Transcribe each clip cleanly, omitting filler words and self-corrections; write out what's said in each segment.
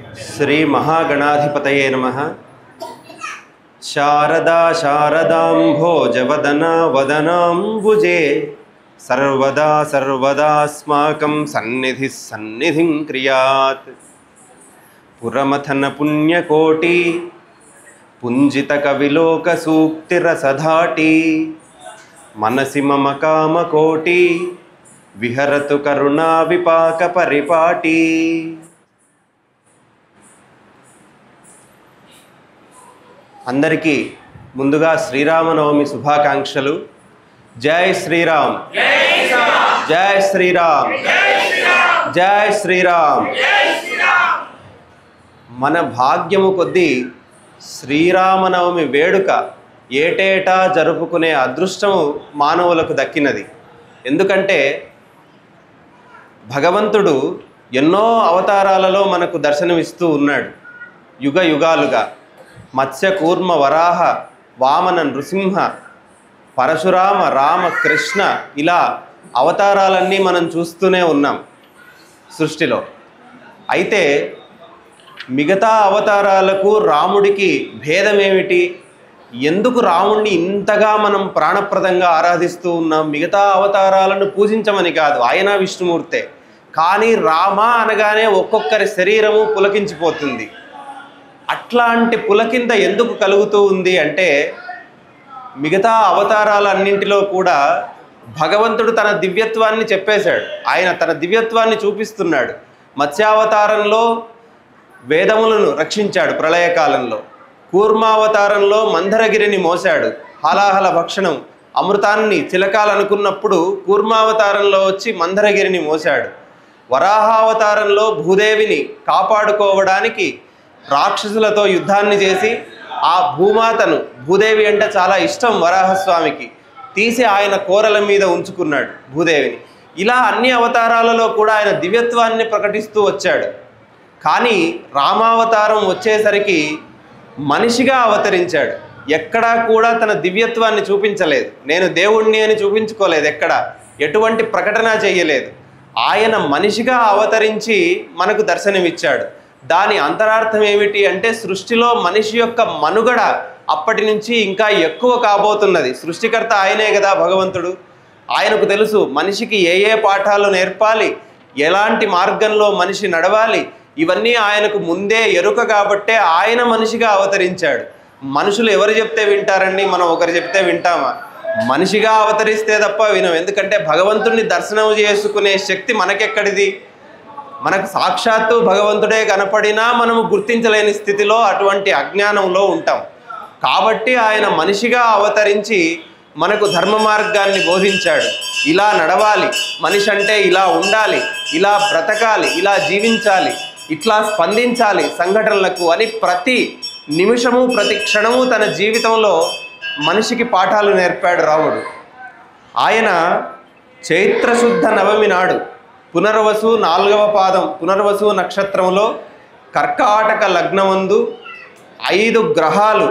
श्री महागणाधिपतये नमः। शारदा शारदाम्भोजवदना वदनाम्बुजे सर्वदा सर्वदास्माकं सन्निधिः सन्निधिं क्रियात्। पुरमथन पुण्यकोटि पुंजितकविलोकसूक्तिरसधाटी मनसि मम कामकोटि विहरतु करुणा विपाक परिपाटी। अंदरिकी मुंदुगा श्रीरामनवमी शुभाकांक्षलु। जय श्रीराम, जय श्रीराम, जय श्रीराम। मन भाग्यमु कोद्दी శ్రీరామనవమి వేడుక ఏటేటా జరుపుకునే అదృష్టము మానవులకు దక్కినది. ఎందుకంటే భగవంతుడు ఎన్నో అవతారాలలో మనకు దర్శనమిస్తూ ఉన్నాడు. యుగ యుగాలుగా మత్స్య కూర్మ వరాహ వామన నృసింహ పరశురామ రామ కృష్ణ ఇలా అవతారాలన్నీ మనం చూస్తూనే ఉన్నాం సృష్టిలో. అయితే మిగతా అవతారాలకు రాముడికి భేదమేమిటి? ఎందుకు రాముడిని ఇంతగా మనం ప్రాణప్రదంగా ఆరాధిస్తూ ఉన్నాం? మిగతా అవతారాలను పూజించమని కాదు, ఆయన విష్ణుమూర్తే. కానీ రామ అనగానే ఒక్కొక్కరి శరీరము పులకించిపోతుంది. అట్లాంటి పులకింత ఎందుకు కలుగుతూ ఉంది అంటే మిగతా అవతారాలన్నింటిలో కూడా భగవంతుడు తన దివ్యత్వాన్ని చెప్పేశాడు. ఆయన తన దివ్యత్వాన్ని చూపిస్తున్నాడు. మత్స్యావతారంలో వేదములను రక్షించాడు ప్రళయకాలంలో. కూర్మావతారంలో మందరగిరిని మోసాడు. హాలాహల భక్షణం అమృతాన్ని చిలకాలనుకున్నప్పుడు కూర్మావతారంలో వచ్చి మందరగిరిని మోసాడు. వరాహావతారంలో భూదేవిని కాపాడుకోవడానికి రాక్షసులతో యుద్ధాన్ని చేసి ఆ భూమాతను, భూదేవి అంటే చాలా ఇష్టం వరాహస్వామికి, తీసి ఆయన కోరల మీద ఉంచుకున్నాడు భూదేవిని. ఇలా అన్ని అవతారాలలో కూడా ఆయన దివ్యత్వాన్ని ప్రకటిస్తూ వచ్చాడు. కానీ రామావతారం వచ్చేసరికి మనిషిగా అవతరించాడు. ఎక్కడా కూడా తన దివ్యత్వాన్ని చూపించలేదు. నేను దేవుణ్ణి అని చూపించుకోలేదు. ఎటువంటి ప్రకటన చేయలేదు. ఆయన మనిషిగా అవతరించి మనకు దర్శనమిచ్చాడు. దాని అంతరార్థం ఏమిటి అంటే సృష్టిలో మనిషి యొక్క మనుగడ అప్పటి నుంచి ఇంకా ఎక్కువ కాబోతున్నది. సృష్టికర్త ఆయనే కదా భగవంతుడు. ఆయనకు తెలుసు మనిషికి ఏ ఏ పాఠాలు నేర్పాలి, ఎలాంటి మార్గంలో మనిషి నడవాలి, ఇవన్నీ ఆయనకు ముందే ఎరుక కాబట్టే ఆయన మనిషిగా అవతరించాడు. మనుషులు ఎవరు చెప్తే వింటారండి? మనం ఒకరు చెప్తే వింటామా? మనిషిగా అవతరిస్తే తప్ప వినం. ఎందుకంటే భగవంతుడిని దర్శనం చేసుకునే శక్తి మనకెక్కడిది? మనకు సాక్షాత్తు భగవంతుడే కనపడినా మనము గుర్తించలేని స్థితిలో, అటువంటి అజ్ఞానంలో ఉంటాం. కాబట్టి ఆయన మనిషిగా అవతరించి మనకు ధర్మ మార్గాన్ని బోధించాడు. ఇలా నడవాలి, మనిషి అంటే ఇలా ఉండాలి, ఇలా బ్రతకాలి, ఇలా జీవించాలి, ఇట్లా స్పందించాలి సంఘటనలకు అని ప్రతి నిమిషము ప్రతి క్షణము తన జీవితంలో మనిషికి పాఠాలు నేర్పాడు రాముడు. ఆయన చైత్రశుద్ధ నవమి నాడు పునర్వసు 4వ పాదం పునర్వసు నక్షత్రంలో కర్కాటక లగ్నమందు 5 గ్రహాలు,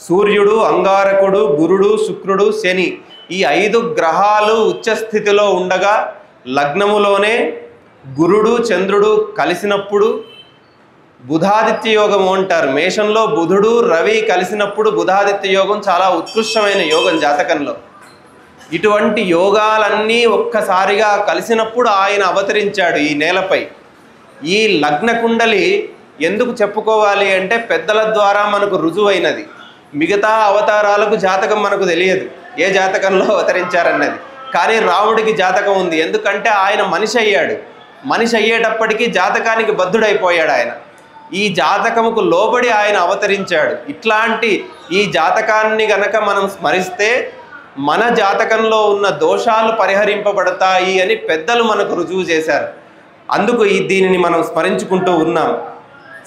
సూర్యుడు, అంగారకుడు, గురుడు, శుక్రుడు, శని, ఈ 5 గ్రహాలు ఉచ్చస్థితిలో ఉండగా లగ్నములోనే గురుడు చంద్రుడు కలిసినప్పుడు బుధాదిత్య యోగం అంటారు. మేషంలో బుధుడు రవి కలిసినప్పుడు బుధాదిత్య యోగం చాలా ఉత్కృష్టమైన యోగం జాతకంలో. ఇటువంటి యోగాలన్నీ ఒక్కసారిగా కలిసినప్పుడు ఆయన అవతరించాడు ఈ నేలపై. ఈ లగ్న కుండలి ఎందుకు చెప్పుకోవాలి అంటే పెద్దల ద్వారా మనకు రుజువైనది. మిగతా అవతారాలకు జాతకం మనకు తెలియదు, ఏ జాతకంలో అవతరించారన్నది. కానీ రాముడికి జాతకం ఉంది. ఎందుకంటే ఆయన మనిషి అయ్యాడు. మనిషి అయ్యేటప్పటికీ జాతకానికి బద్ధుడైపోయాడు ఆయన. ఈ జాతకముకు లోబడి ఆయన అవతరించాడు. ఇట్లాంటి ఈ జాతకాన్ని గనక మనం స్మరిస్తే మన జాతకంలో ఉన్న దోషాలు పరిహరింపబడతాయి అని పెద్దలు మనకు రుజువు చేశారు. అందుకు దీనిని మనం స్మరించుకుంటూ ఉన్నాం.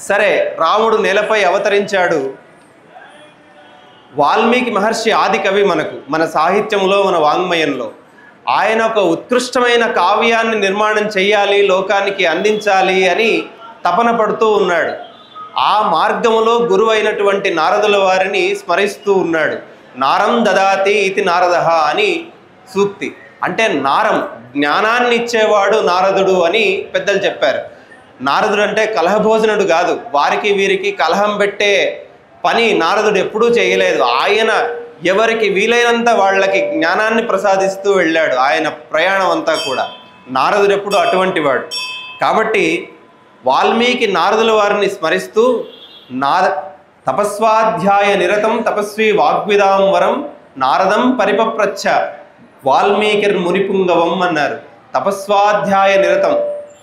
సరే, రాముడు నేలపై అవతరించాడు. వాల్మీకి మహర్షి ఆది కవి మన సాహిత్యంలో, మన వాంగ్మయంలో. ఆయన ఒక ఉత్కృష్టమైన కావ్యాన్ని నిర్మాణం చేయాలి, లోకానికి అందించాలి అని తపన పడుతూ ఉన్నాడు. ఆ మార్గములో గురువైనటువంటి నారదుల వారిని స్మరిస్తూ ఉన్నాడు. నారం దదాతి ఇది నారదః అని సూక్తి. అంటే నారం జ్ఞానాన్ని ఇచ్చేవాడు నారదుడు అని పెద్దలు చెప్పారు. నారదుడు అంటే కలహభోజనుడు కాదు, వారికి వీరికి కలహం పెట్టే పని నారదుడు ఎప్పుడూ చేయలేదు. ఆయన ఎవరికి వీలైనంత వాళ్ళకి జ్ఞానాన్ని ప్రసాదిస్తూ వెళ్ళాడు ఆయన ప్రయాణం అంతా కూడా. నారదుడు ఎప్పుడు అటువంటి వాడు. కాబట్టి వాల్మీకి నారదుల వారిని స్మరిస్తూ తపస్వాధ్యాయ నిరతం తపస్వి వాగ్విదాం వరం నారదం పరిపప్రచ్ఛ వాల్మీకిర్ మునిపుంగవం అన్నారు. తపస్వాధ్యాయ నిరతం,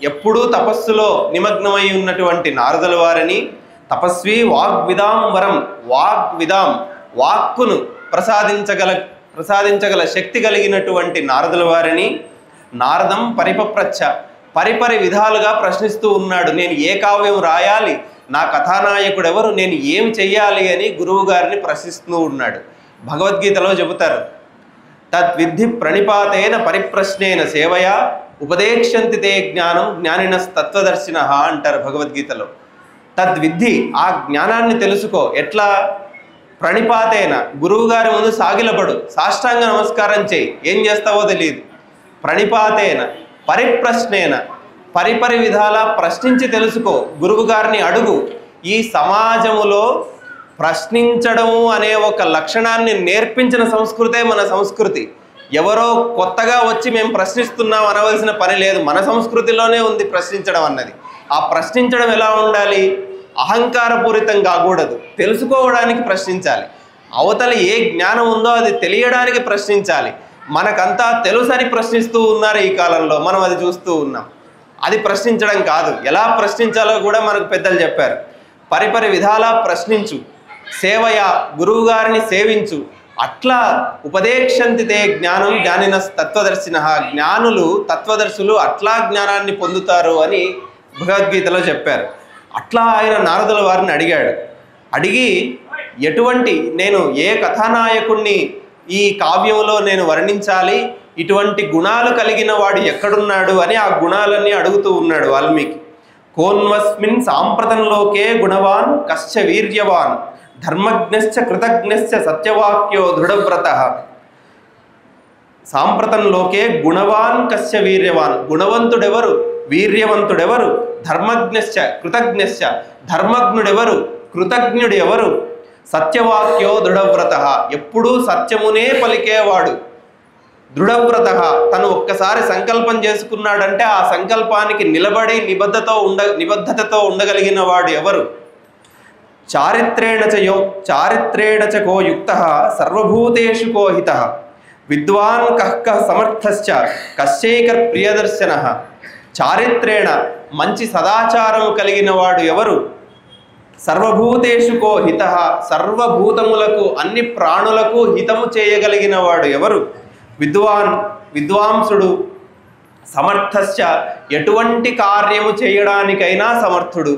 ఎప్పుడూ తపస్సులో నిమగ్నమై ఉన్నటువంటి నారదుల వారిని, తపస్వి వాగ్విదాం వరం, వాగ్విదాం వాక్కును ప్రసాదించగల శక్తి కలిగినటువంటి నారదుల వారిని, నారదం పరిపప్రచ్ఛ పరిపరి విధాలుగా ప్రశ్నిస్తూ ఉన్నాడు. నేను ఏ కావ్యం రాయాలి, నా కథానాయకుడు ఎవరు, నేను ఏం చెయ్యాలి అని గురువు గారిని ప్రశ్నిస్తూ ఉన్నాడు. భగవద్గీతలో చెబుతారు, తద్విద్ధి ప్రణిపాతేన పరిప్రశ్నేన సేవయా ఉపదేక్ష్యంతి తే జ్ఞానం జ్ఞానినస్తత్వదర్శిన అంటారు భగవద్గీతలో. తద్విద్ధి, ఆ జ్ఞానాన్ని తెలుసుకో. ఎట్లా? ప్రణిపాతేన, గురువుగారి ముందు సాగిలపడు, సాష్టాంగ నమస్కారం చేయి, ఏం చేస్తావో తెలియదు. ప్రణిపాతేన పరిప్రశ్నేన, పరిపరి విధాల ప్రశ్నించి తెలుసుకో, గురువుగారిని అడుగు. ఈ సమాజములో ప్రశ్నించడము అనే ఒక లక్షణాన్ని నేర్పించిన సంస్కృతే మన సంస్కృతి. ఎవరో కొత్తగా వచ్చి మేము ప్రశ్నిస్తున్నాం అనవలసిన పని లేదు, మన సంస్కృతిలోనే ఉంది ప్రశ్నించడం అన్నది. ఆ ప్రశ్నించడం ఎలా ఉండాలి? అహంకారపూరితం కాకూడదు, తెలుసుకోవడానికి ప్రశ్నించాలి. అవతల ఏ జ్ఞానం ఉందో అది తెలియడానికి ప్రశ్నించాలి. మనకంతా తెలుసని ప్రశ్నిస్తూ ఉన్నారు ఈ కాలంలో, మనం అది చూస్తూ ఉన్నాం. అది ప్రశ్నించడం కాదు. ఎలా ప్రశ్నించాలో కూడా మనకు పెద్దలు చెప్పారు. పరిపరి విధాలా ప్రశ్నించు, సేవయా గురువుగారిని సేవించు. అట్లా ఉపదేక్షంతి తే జ్ఞానం జ్ఞానిన తత్వదర్శిన, జ్ఞానులు తత్వదర్శులు అట్లా జ్ఞానాన్ని పొందుతారు అని భగవద్గీతలో చెప్పారు. అట్లా ఆయన నారదుల వారిని అడిగాడు. అడిగి నేను ఏ కథానాయకుణ్ణి ఈ కావ్యంలో నేను వర్ణించాలి, ఇటువంటి గుణాలు కలిగిన వాడు ఎక్కడున్నాడు అని ఆ గుణాలన్నీ అడుగుతూ ఉన్నాడు వాల్మీకి. కోన్వస్మిన్ సాంప్రతంలోకే గుణవాన్ కశ్చ వీర్యవాన్ ధర్మజ్ఞశ్చ కృతజ్ఞశ్చ సత్యవాక్యో దృఢవ్రతః. సాంప్రతంలోకే గుణవాన్ కశ్చ వీర్యవాన్, గుణవంతుడెవరు, వీర్యవంతుడెవరు, ధర్మజ్ఞశ్చ కృతజ్ఞశ్చ, ధర్మజ్ఞుడెవరు, కృతజ్ఞుడు ఎవరు, సత్యవాక్యో దృఢవ్రతః, ఎప్పుడూ సత్యమునే పలికేవాడు, దృఢవ్రతః, తను ఒక్కసారి సంకల్పం చేసుకున్నాడంటే ఆ సంకల్పానికి నిలబడి నిబద్ధతతో ఉండగలిగిన వాడు ఎవరు, చారిత్రేణ చ కో యుక్తః సర్వభూతేషు కో హితః, విద్వాన్ కః సమర్థశ్చ కశ్చైకర్ ప్రియదర్శనః. చారిత్రేణ, మంచి సదాచారము కలిగిన వాడు ఎవరు, సర్వభూతేషు కో హితః, సర్వభూతములకు అన్ని ప్రాణులకు హితము చేయగలిగిన వాడు ఎవరు, విద్వాంసుడు, సమర్థశ్చ, ఎటువంటి కార్యము చేయడానికైనా సమర్థుడు,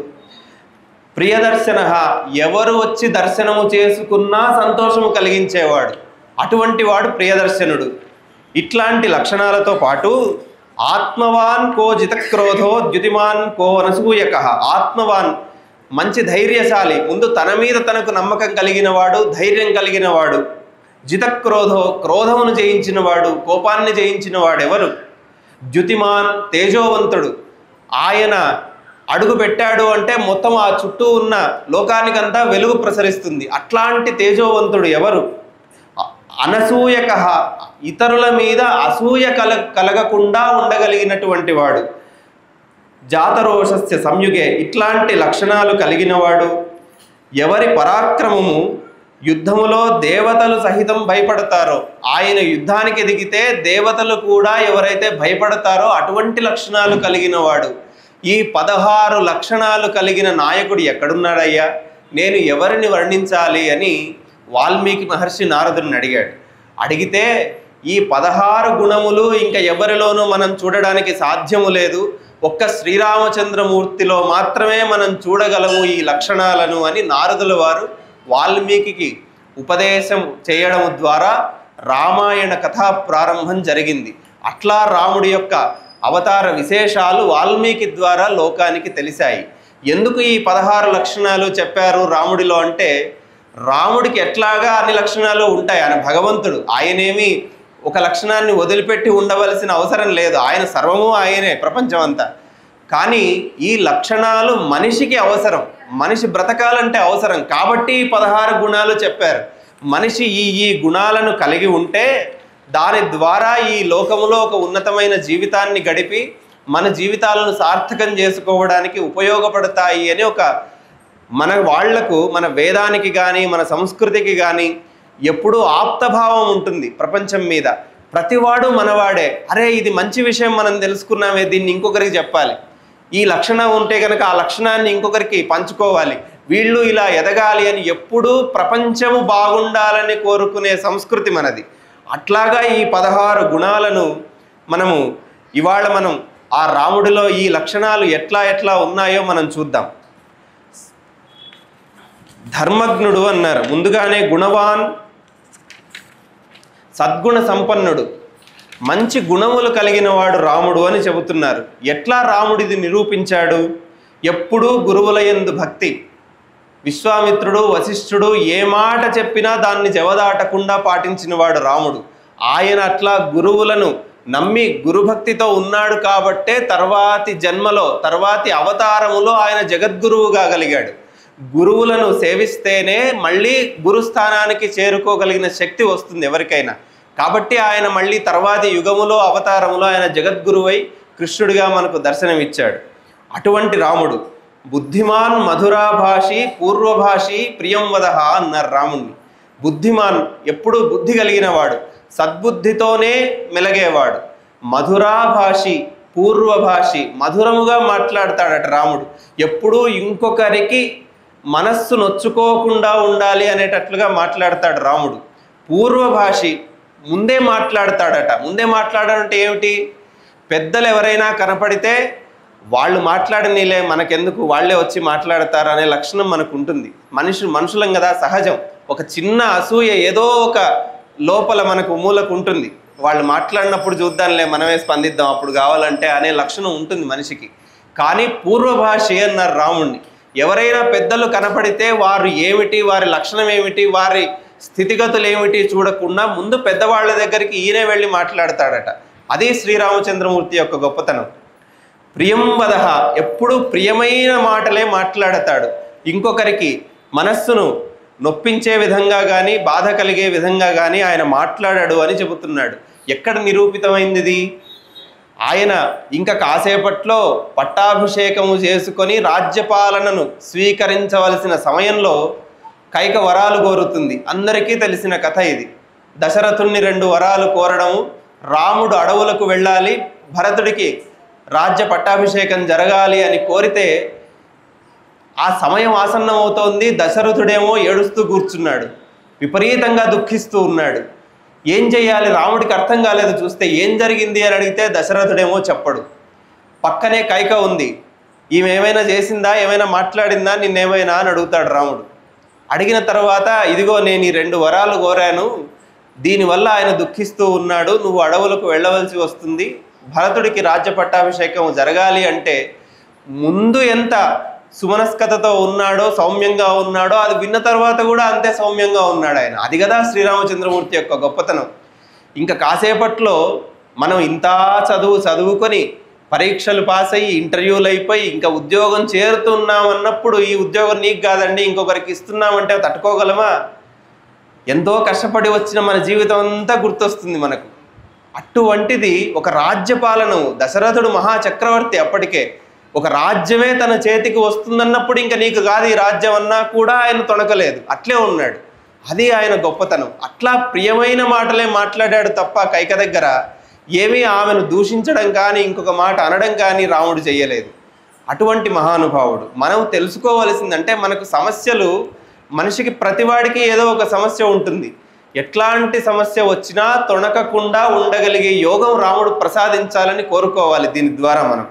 ప్రియదర్శన, ఎవరు వచ్చి దర్శనము చేసుకున్నా సంతోషము కలిగించేవాడు, అటువంటి వాడు ప్రియదర్శనుడు. ఇట్లాంటి లక్షణాలతో పాటు ఆత్మవాన్ కో జితక్రోధో ద్యుతిమాన్ కో అనసూయక, ఆత్మవాన్ మంచి ధైర్యశాలి, ముందు తన మీద తనకు నమ్మకం కలిగిన వాడు, ధైర్యం కలిగిన వాడు. జితక్రోధో, క్రోధమును జయించిన వాడు, కోపాన్ని జయించిన వాడెవరు, ద్యుతిమాన్ తేజోవంతుడు, ఆయన అడుగు పెట్టాడు అంటే మొత్తం ఆ చుట్టూ ఉన్న లోకానికంతా వెలుగు ప్రసరిస్తుంది, అట్లాంటి తేజోవంతుడు ఎవరు, అనసూయక, ఇతరుల మీద అసూయ కలగకుండా ఉండగలిగినటువంటి వాడు, జాతరోషస్య సంయుగే, ఇట్లాంటి లక్షణాలు కలిగినవాడు. ఎవరి పరాక్రమము యుద్ధములో దేవతలు సహితం భయపడతారో, ఆయన యుద్ధానికి ఎదిగితే దేవతలు కూడా ఎవరైతే భయపడతారో అటువంటి లక్షణాలు కలిగిన వాడు. ఈ 16 లక్షణాలు కలిగిన నాయకుడు ఎక్కడున్నాడయ్యా, నేను ఎవరిని వర్ణించాలి అని వాల్మీకి మహర్షి నారదుడిని అడిగాడు. అడిగితే ఈ 16 గుణములు ఇంకా ఎవరిలోనూ మనం చూడడానికి సాధ్యము లేదు, ఒక్క శ్రీరామచంద్రమూర్తిలో మాత్రమే మనం చూడగలము ఈ లక్షణాలను అని నారదుల వారు వాల్మీకి ఉపదేశం చేయడం ద్వారా రామాయణ కథా ప్రారంభం జరిగింది. అట్లా రాముడి యొక్క అవతార విశేషాలు వాల్మీకి ద్వారా లోకానికి తెలిసాయి. ఎందుకు ఈ 16 లక్షణాలు చెప్పారు రాముడిలో అంటే, రాముడికి ఎట్లాగా అన్ని లక్షణాలు ఉంటాయి, ఆయన భగవంతుడు, ఆయనేమి ఒక లక్షణాన్ని వదిలిపెట్టి ఉండవలసిన అవసరం లేదు, ఆయన సర్వము ఆయనే, ప్రపంచం అంతా. కానీ ఈ లక్షణాలు మనిషికి అవసరం, మనిషి బ్రతకాలంటే అవసరం కాబట్టి 16 గుణాలు చెప్పారు. మనిషి ఈ గుణాలను కలిగి ఉంటే దాని ద్వారా ఈ లోకములో ఒక ఉన్నతమైన జీవితాన్ని గడిపి మన జీవితాలను సార్థకం చేసుకోవడానికి ఉపయోగపడతాయి అని ఒక మన వాళ్లకు, మన వేదానికి కానీ మన సంస్కృతికి కానీ ఎప్పుడూ ఆప్తభావం ఉంటుంది ప్రపంచం మీద. ప్రతివాడు మనవాడే, అరే ఇది మంచి విషయం మనం తెలుసుకున్నామే, దీన్ని ఇంకొకరికి చెప్పాలి, ఈ లక్షణం ఉంటే కనుక ఆ లక్షణాన్ని ఇంకొకరికి పంచుకోవాలి, వీళ్ళు ఇలా ఎదగాలి అని ఎప్పుడూ ప్రపంచము బాగుండాలని కోరుకునే సంస్కృతి మనది. అట్లాగా ఈ 16 గుణాలను ఇవాళ మనం ఆ రాముడిలో ఈ లక్షణాలు ఎట్లా ఉన్నాయో మనం చూద్దాం. ధర్మజ్ఞుడు అన్నారు, ముందుగానే గుణవాన్, సద్గుణ సంపన్నుడు, మంచి గుణములు కలిగిన వాడు రాముడు అని చెబుతున్నారు. ఎట్లా రాముడిది నిరూపించాడు? ఎప్పుడూ గురువుల యందు భక్తి. విశ్వామిత్రుడు, వశిష్ఠుడు ఏ మాట చెప్పినా దాన్ని జవదాటకుండా పాటించిన వాడు రాముడు. ఆయన అట్లా గురువులను నమ్మి గురుభక్తితో ఉన్నాడు కాబట్టే తర్వాతి జన్మలో, తర్వాతి అవతారములో ఆయన జగద్గురువు కాగలిగాడు. గురువులను సేవిస్తేనే మళ్ళీ గురుస్థానానికి చేరుకోగలిగిన శక్తి వస్తుంది ఎవరికైనా. కాబట్టి ఆయన మళ్ళీ తర్వాతి యుగములో, అవతారములో ఆయన జగద్గురువై కృష్ణుడిగా మనకు దర్శనమిచ్చాడు. అటువంటి రాముడు బుద్ధిమాన్, మధురాభాషి, పూర్వభాషి, ప్రియం వదహ అన్నారు రాముణ్ణి. బుద్ధిమాన్, ఎప్పుడూ బుద్ధి కలిగిన వాడు, సద్బుద్ధితోనే మెలగేవాడు. మధురాభాషి, పూర్వభాషి, మధురముగా మాట్లాడతాడట రాముడు. ఎప్పుడూ ఇంకొకరికి మనస్సు నొచ్చుకోకుండా ఉండాలి అనేటట్లుగా మాట్లాడతాడు రాముడు. పూర్వభాషి, ముందే మాట్లాడతాడట. ముందే మాట్లాడాలంటే ఏమిటి? పెద్దలు ఎవరైనా కనపడితే వాళ్ళు మాట్లాడనీలే, మనకెందుకు, వాళ్ళే వచ్చి మాట్లాడతారు అనే లక్షణం మనకు ఉంటుంది. మనుషులం కదా, సహజం. ఒక చిన్న అసూయ ఏదో ఒక లోపల మనకు మూలకు ఉంటుంది. వాళ్ళు మాట్లాడినప్పుడు చూద్దాంలే, మనమే స్పందిద్దాం అప్పుడు కావాలంటే అనే లక్షణం ఉంటుంది మనిషికి. కానీ పూర్వభాషి అన్నారు రాముణ్ణి. ఎవరైనా పెద్దలు కనపడితే వారు ఏమిటి, వారి లక్షణం ఏమిటి, వారి స్థితిగతులు ఏమిటి చూడకుండా ముందు పెద్దవాళ్ళ దగ్గరికి ఈయనే వెళ్ళి మాట్లాడతాడట. అది శ్రీరామచంద్రమూర్తి యొక్క గొప్పతనం. ప్రియం వదహ, ఎప్పుడు ప్రియమైన మాటలే మాట్లాడతాడు. ఇంకొకరికి మనస్సును నొప్పించే విధంగా కానీ బాధ కలిగే విధంగా కానీ ఆయన మాట్లాడాడు అని చెబుతున్నాడు. ఎక్కడ నిరూపితమైంది ఇది? ఆయన ఇంకా కాసేపట్లో పట్టాభిషేకము చేసుకొని రాజ్యపాలనను స్వీకరించవలసిన సమయంలో కైక వరాలు కోరుతుంది. అందరికీ తెలిసిన కథ ఇది. దశరథుణ్ణి 2 వరాలు కోరడము, రాముడు అడవులకు వెళ్ళాలి, భరతుడికి రాజ్య పట్టాభిషేకం జరగాలి అని కోరితే ఆ సమయం ఆసన్నం అవుతోంది. దశరథుడేమో ఏడుస్తూ కూర్చున్నాడు, విపరీతంగా దుఃఖిస్తూ ఉన్నాడు. ఏం చెయ్యాలి? రాముడికి అర్థం కాలేదు. చూస్తే ఏం జరిగింది అని అడిగితే దశరథుడేమో చెప్పడు. పక్కనే కైక ఉంది, ఈమె ఏమైనా చేసిందా, ఏమైనా మాట్లాడిందా, నిన్నేమైనా అని అడుగుతాడు రాముడు. అడిగిన తర్వాత, ఇదిగో నేను ఈ 2 వరాలు కోరాను, దీనివల్ల ఆయన దుఃఖిస్తూ ఉన్నాడు, నువ్వు అడవులకు వెళ్ళవలసి వస్తుంది, భరతుడికి రాజ్య పట్టాభిషేకం జరగాలి అంటే ముందు ఎంత సుమనస్కతతో ఉన్నాడో, సౌమ్యంగా ఉన్నాడో, అది విన్న తర్వాత కూడా అంతే సౌమ్యంగా ఉన్నాడు ఆయన. అది కదా శ్రీరామచంద్రమూర్తి యొక్క గొప్పతనం. ఇంకా కాసేపట్లో మనం ఇంత చదువుకొని పరీక్షలు పాస్ అయ్యి ఇంటర్వ్యూలు అయిపోయి ఇంకా ఉద్యోగం చేరుతున్నాం అన్నప్పుడు ఈ ఉద్యోగం నీకు కాదండి ఇంకొకరికి ఇస్తున్నామంటే తట్టుకోగలమా? ఎంతో కష్టపడి వచ్చిన మన జీవితం అంతా గుర్తొస్తుంది మనకు. అటువంటిది ఒక రాజ్యపాలన, దశరథుడు మహాచక్రవర్తి, అప్పటికే ఒక రాజ్యమే తన చేతికి వస్తుందన్నప్పుడు ఇంకా నీకు కాదు ఈ రాజ్యం అన్నా కూడా ఆయన తొణకలేదు, అట్లే ఉన్నాడు. అది ఆయన గొప్పతనం. అట్లా ప్రియమైన మాటలే మాట్లాడాడు తప్ప కైక దగ్గర ఏమీ ఆమెను దూషించడం కానీ ఇంకొక మాట అనడం కానీ రాముడు చేయలేదు. అటువంటి మహానుభావుడు. మనం తెలుసుకోవలసిందంటే మనకు సమస్యలు, మనిషికి ప్రతివాడికి ఏదో ఒక సమస్య ఉంటుంది. ఎట్లాంటి సమస్య వచ్చినా తొణకకుండా ఉండగలిగే యోగం రాముడు ప్రసాదించాలని కోరుకోవాలి. దీని ద్వారా మనం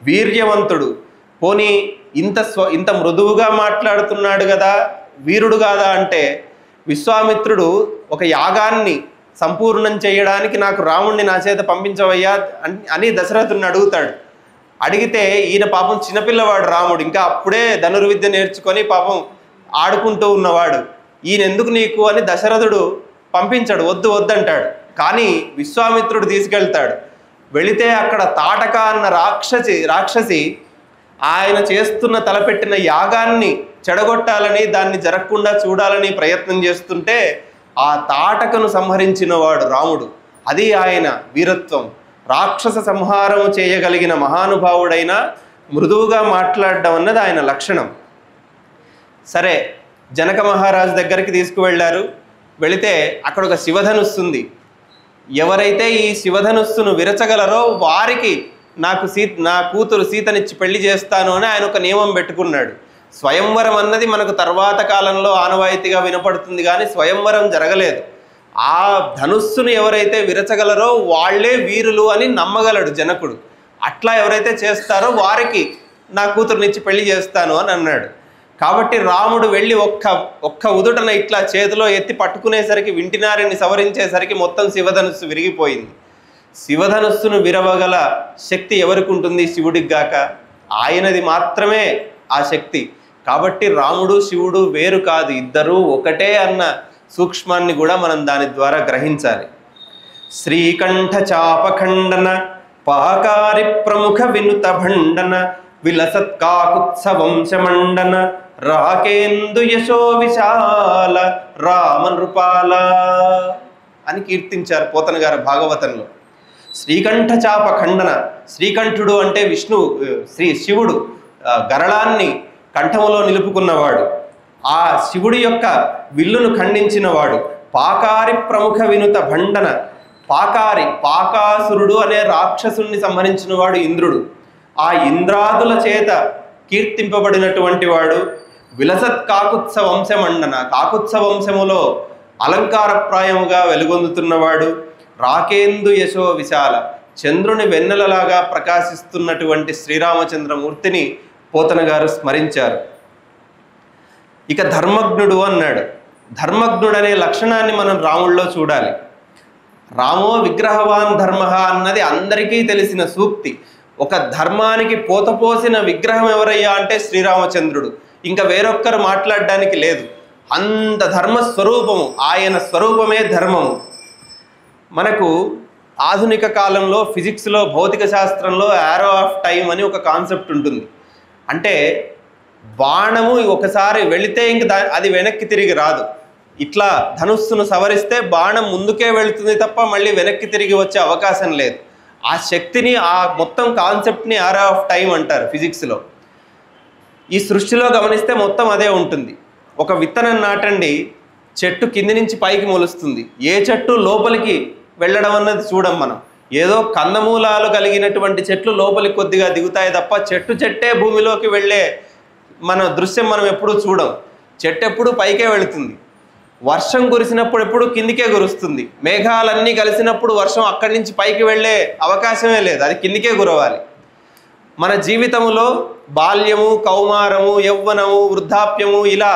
వీర్యవంతుడు, పోనీ ఇంత మృదువుగా మాట్లాడుతున్నాడు కదా, వీరుడు కాదా అంటే విశ్వామిత్రుడు ఒక యాగాన్ని సంపూర్ణం చేయడానికి నాకు రాముణ్ణి నా చేత పంపించవయ్యా అని దశరథుడిని అడుగుతాడు. అడిగితే ఈయన పాపం చిన్నపిల్లవాడు రాముడు, ఇంకా అప్పుడే ధనుర్విద్య నేర్చుకొని పాపం ఆడుకుంటూ ఉన్నవాడు. ఈయన ఎందుకు నీకు అని దశరథుడు పంపించాడు, వద్దంటాడు. కానీ విశ్వామిత్రుడు తీసుకెళ్తాడు. వెళితే అక్కడ తాటక అన్న రాక్షసి ఆయన చేస్తున్న తలపెట్టిన యాగాన్ని చెడగొట్టాలని, దాన్ని జరగకుండా చూడాలని ప్రయత్నం చేస్తుంటే ఆ తాటకను సంహరించిన వాడు రాముడు. అది ఆయన వీరత్వం. రాక్షస సంహారం చేయగలిగిన మహానుభావుడైన మృదువుగా మాట్లాడడం అన్నది ఆయన లక్షణం. సరే, జనక మహారాజు దగ్గరికి తీసుకువెళ్ళారు. వెళితే అక్కడ ఒక శివధనుస్సు ఉంది. ఎవరైతే ఈ శివధనుస్సును విరచగలరో వారికి నా కూతురు సీతనిచ్చి పెళ్లి చేస్తాను అని ఆయన ఒక నియమం పెట్టుకున్నాడు. స్వయంవరం అన్నది మనకు తర్వాత కాలంలో ఆనవాయితీగా వినపడుతుంది, కానీ స్వయంవరం జరగలేదు. ఆ ధనుస్సును ఎవరైతే విరచగలరో వాళ్లే వీరులు అని నమ్మగలడు జనకుడు. అట్లా ఎవరైతే చేస్తారో వారికి నా కూతురునిచ్చి పెళ్లి చేస్తాను అని అన్నాడు. కాబట్టి రాముడు వెళ్ళి ఒక్క ఉదుటన ఇట్లా చేతిలో ఎత్తి పట్టుకునేసరికి, వింటినారిని సవరించేసరికి మొత్తం శివధనుస్సు విరిగిపోయింది. శివధనుస్సును విరవగల శక్తి ఎవరికి ఉంటుంది? శివుడికి గాక. ఆయనది మాత్రమే ఆ శక్తి. కాబట్టి రాముడు శివుడు వేరు కాదు, ఇద్దరూ ఒకటే అన్న సూక్ష్మాన్ని కూడా మనం దాని ద్వారా గ్రహించాలి. శ్రీకంఠ చాపఖండన పాకారి ప్రముఖ వినుత భండన విలసత్కాకుత్సవంశమండన రాకేందు యశో విశాల రామ నృపాల అని కీర్తించారు పోతన గారు భాగవతంలో. శ్రీకంఠ చాప ఖండన, శ్రీకంఠుడు అంటే శివుడు గరళాన్ని కంఠములో నిలుపుకున్నవాడు, ఆ శివుడి యొక్క విల్లును ఖండించినవాడు. పాకారి ప్రముఖ వినుత భండన, పాకాసురుడు అనే రాక్షసుని సంహరించిన వాడు ఇంద్రుడు. ఆ ఇంద్రాదుల చేత కీర్తింపబడినటువంటి వాడు. విలసత్ కాకుత్స వంశమండన, కాకుత్స వంశములో అలంకారప్రాయముగా వెలుగొందుతున్నవాడు. రాకేందు యశో విశాల, చంద్రుని వెన్నెలలాగా ప్రకాశిస్తున్నటువంటి శ్రీరామచంద్రమూర్తిని పోతన గారు స్మరించారు. ఇక ధర్మజ్ఞుడు అన్నాడు. ధర్మజ్ఞుడు అనే లక్షణాన్ని మనం రాముల్లో చూడాలి. రామో విగ్రహవాన్ ధర్మ అన్నది అందరికీ తెలిసిన సూక్తి. ఒక ధర్మానికి పోతపోసిన విగ్రహం ఎవరయ్యా అంటే శ్రీరామచంద్రుడు. ఇంకా వేరొక్కరు మాట్లాడడానికి లేదు. అంత ధర్మస్వరూపము, ఆయన స్వరూపమే ధర్మము. మనకు ఆధునిక కాలంలో ఫిజిక్స్లో, భౌతిక శాస్త్రంలో యారో ఆఫ్ టైం అని ఒక కాన్సెప్ట్ ఉంటుంది. అంటే బాణము ఒకసారి వెళితే ఇంక అది వెనక్కి తిరిగి రాదు. ఇట్లా ధనుస్సును సవరిస్తే బాణం ముందుకే వెళుతుంది తప్ప మళ్ళీ వెనక్కి తిరిగి వచ్చే అవకాశం లేదు. ఆ శక్తిని, ఆ మొత్తం కాన్సెప్ట్ని యారో ఆఫ్ టైం అంటారు ఫిజిక్స్లో. ఈ సృష్టిలో గమనిస్తే మొత్తం అదే ఉంటుంది. ఒక విత్తనం నాటండి, చెట్టు కింది నుంచి పైకి మొలుస్తుంది. ఏ చెట్టు లోపలికి వెళ్ళడం అన్నది చూడం మనం. ఏదో కందమూలాలు కలిగినటువంటి చెట్లు లోపలికి కొద్దిగా దిగుతాయి తప్ప చెట్టే భూమిలోకి వెళ్ళే దృశ్యం మనం ఎప్పుడూ చూడం. చెట్టు ఎప్పుడు పైకే వెళుతుంది. వర్షం కురిసినప్పుడు ఎప్పుడు కిందికే కురుస్తుంది. మేఘాలన్నీ కలిసినప్పుడు వర్షం అక్కడి నుంచి పైకి వెళ్ళే అవకాశమే లేదు, అది కిందికే కురవాలి. మన జీవితంలో బాల్యము, కౌమారము, యవ్వనము, వృద్ధాప్యము, ఇలా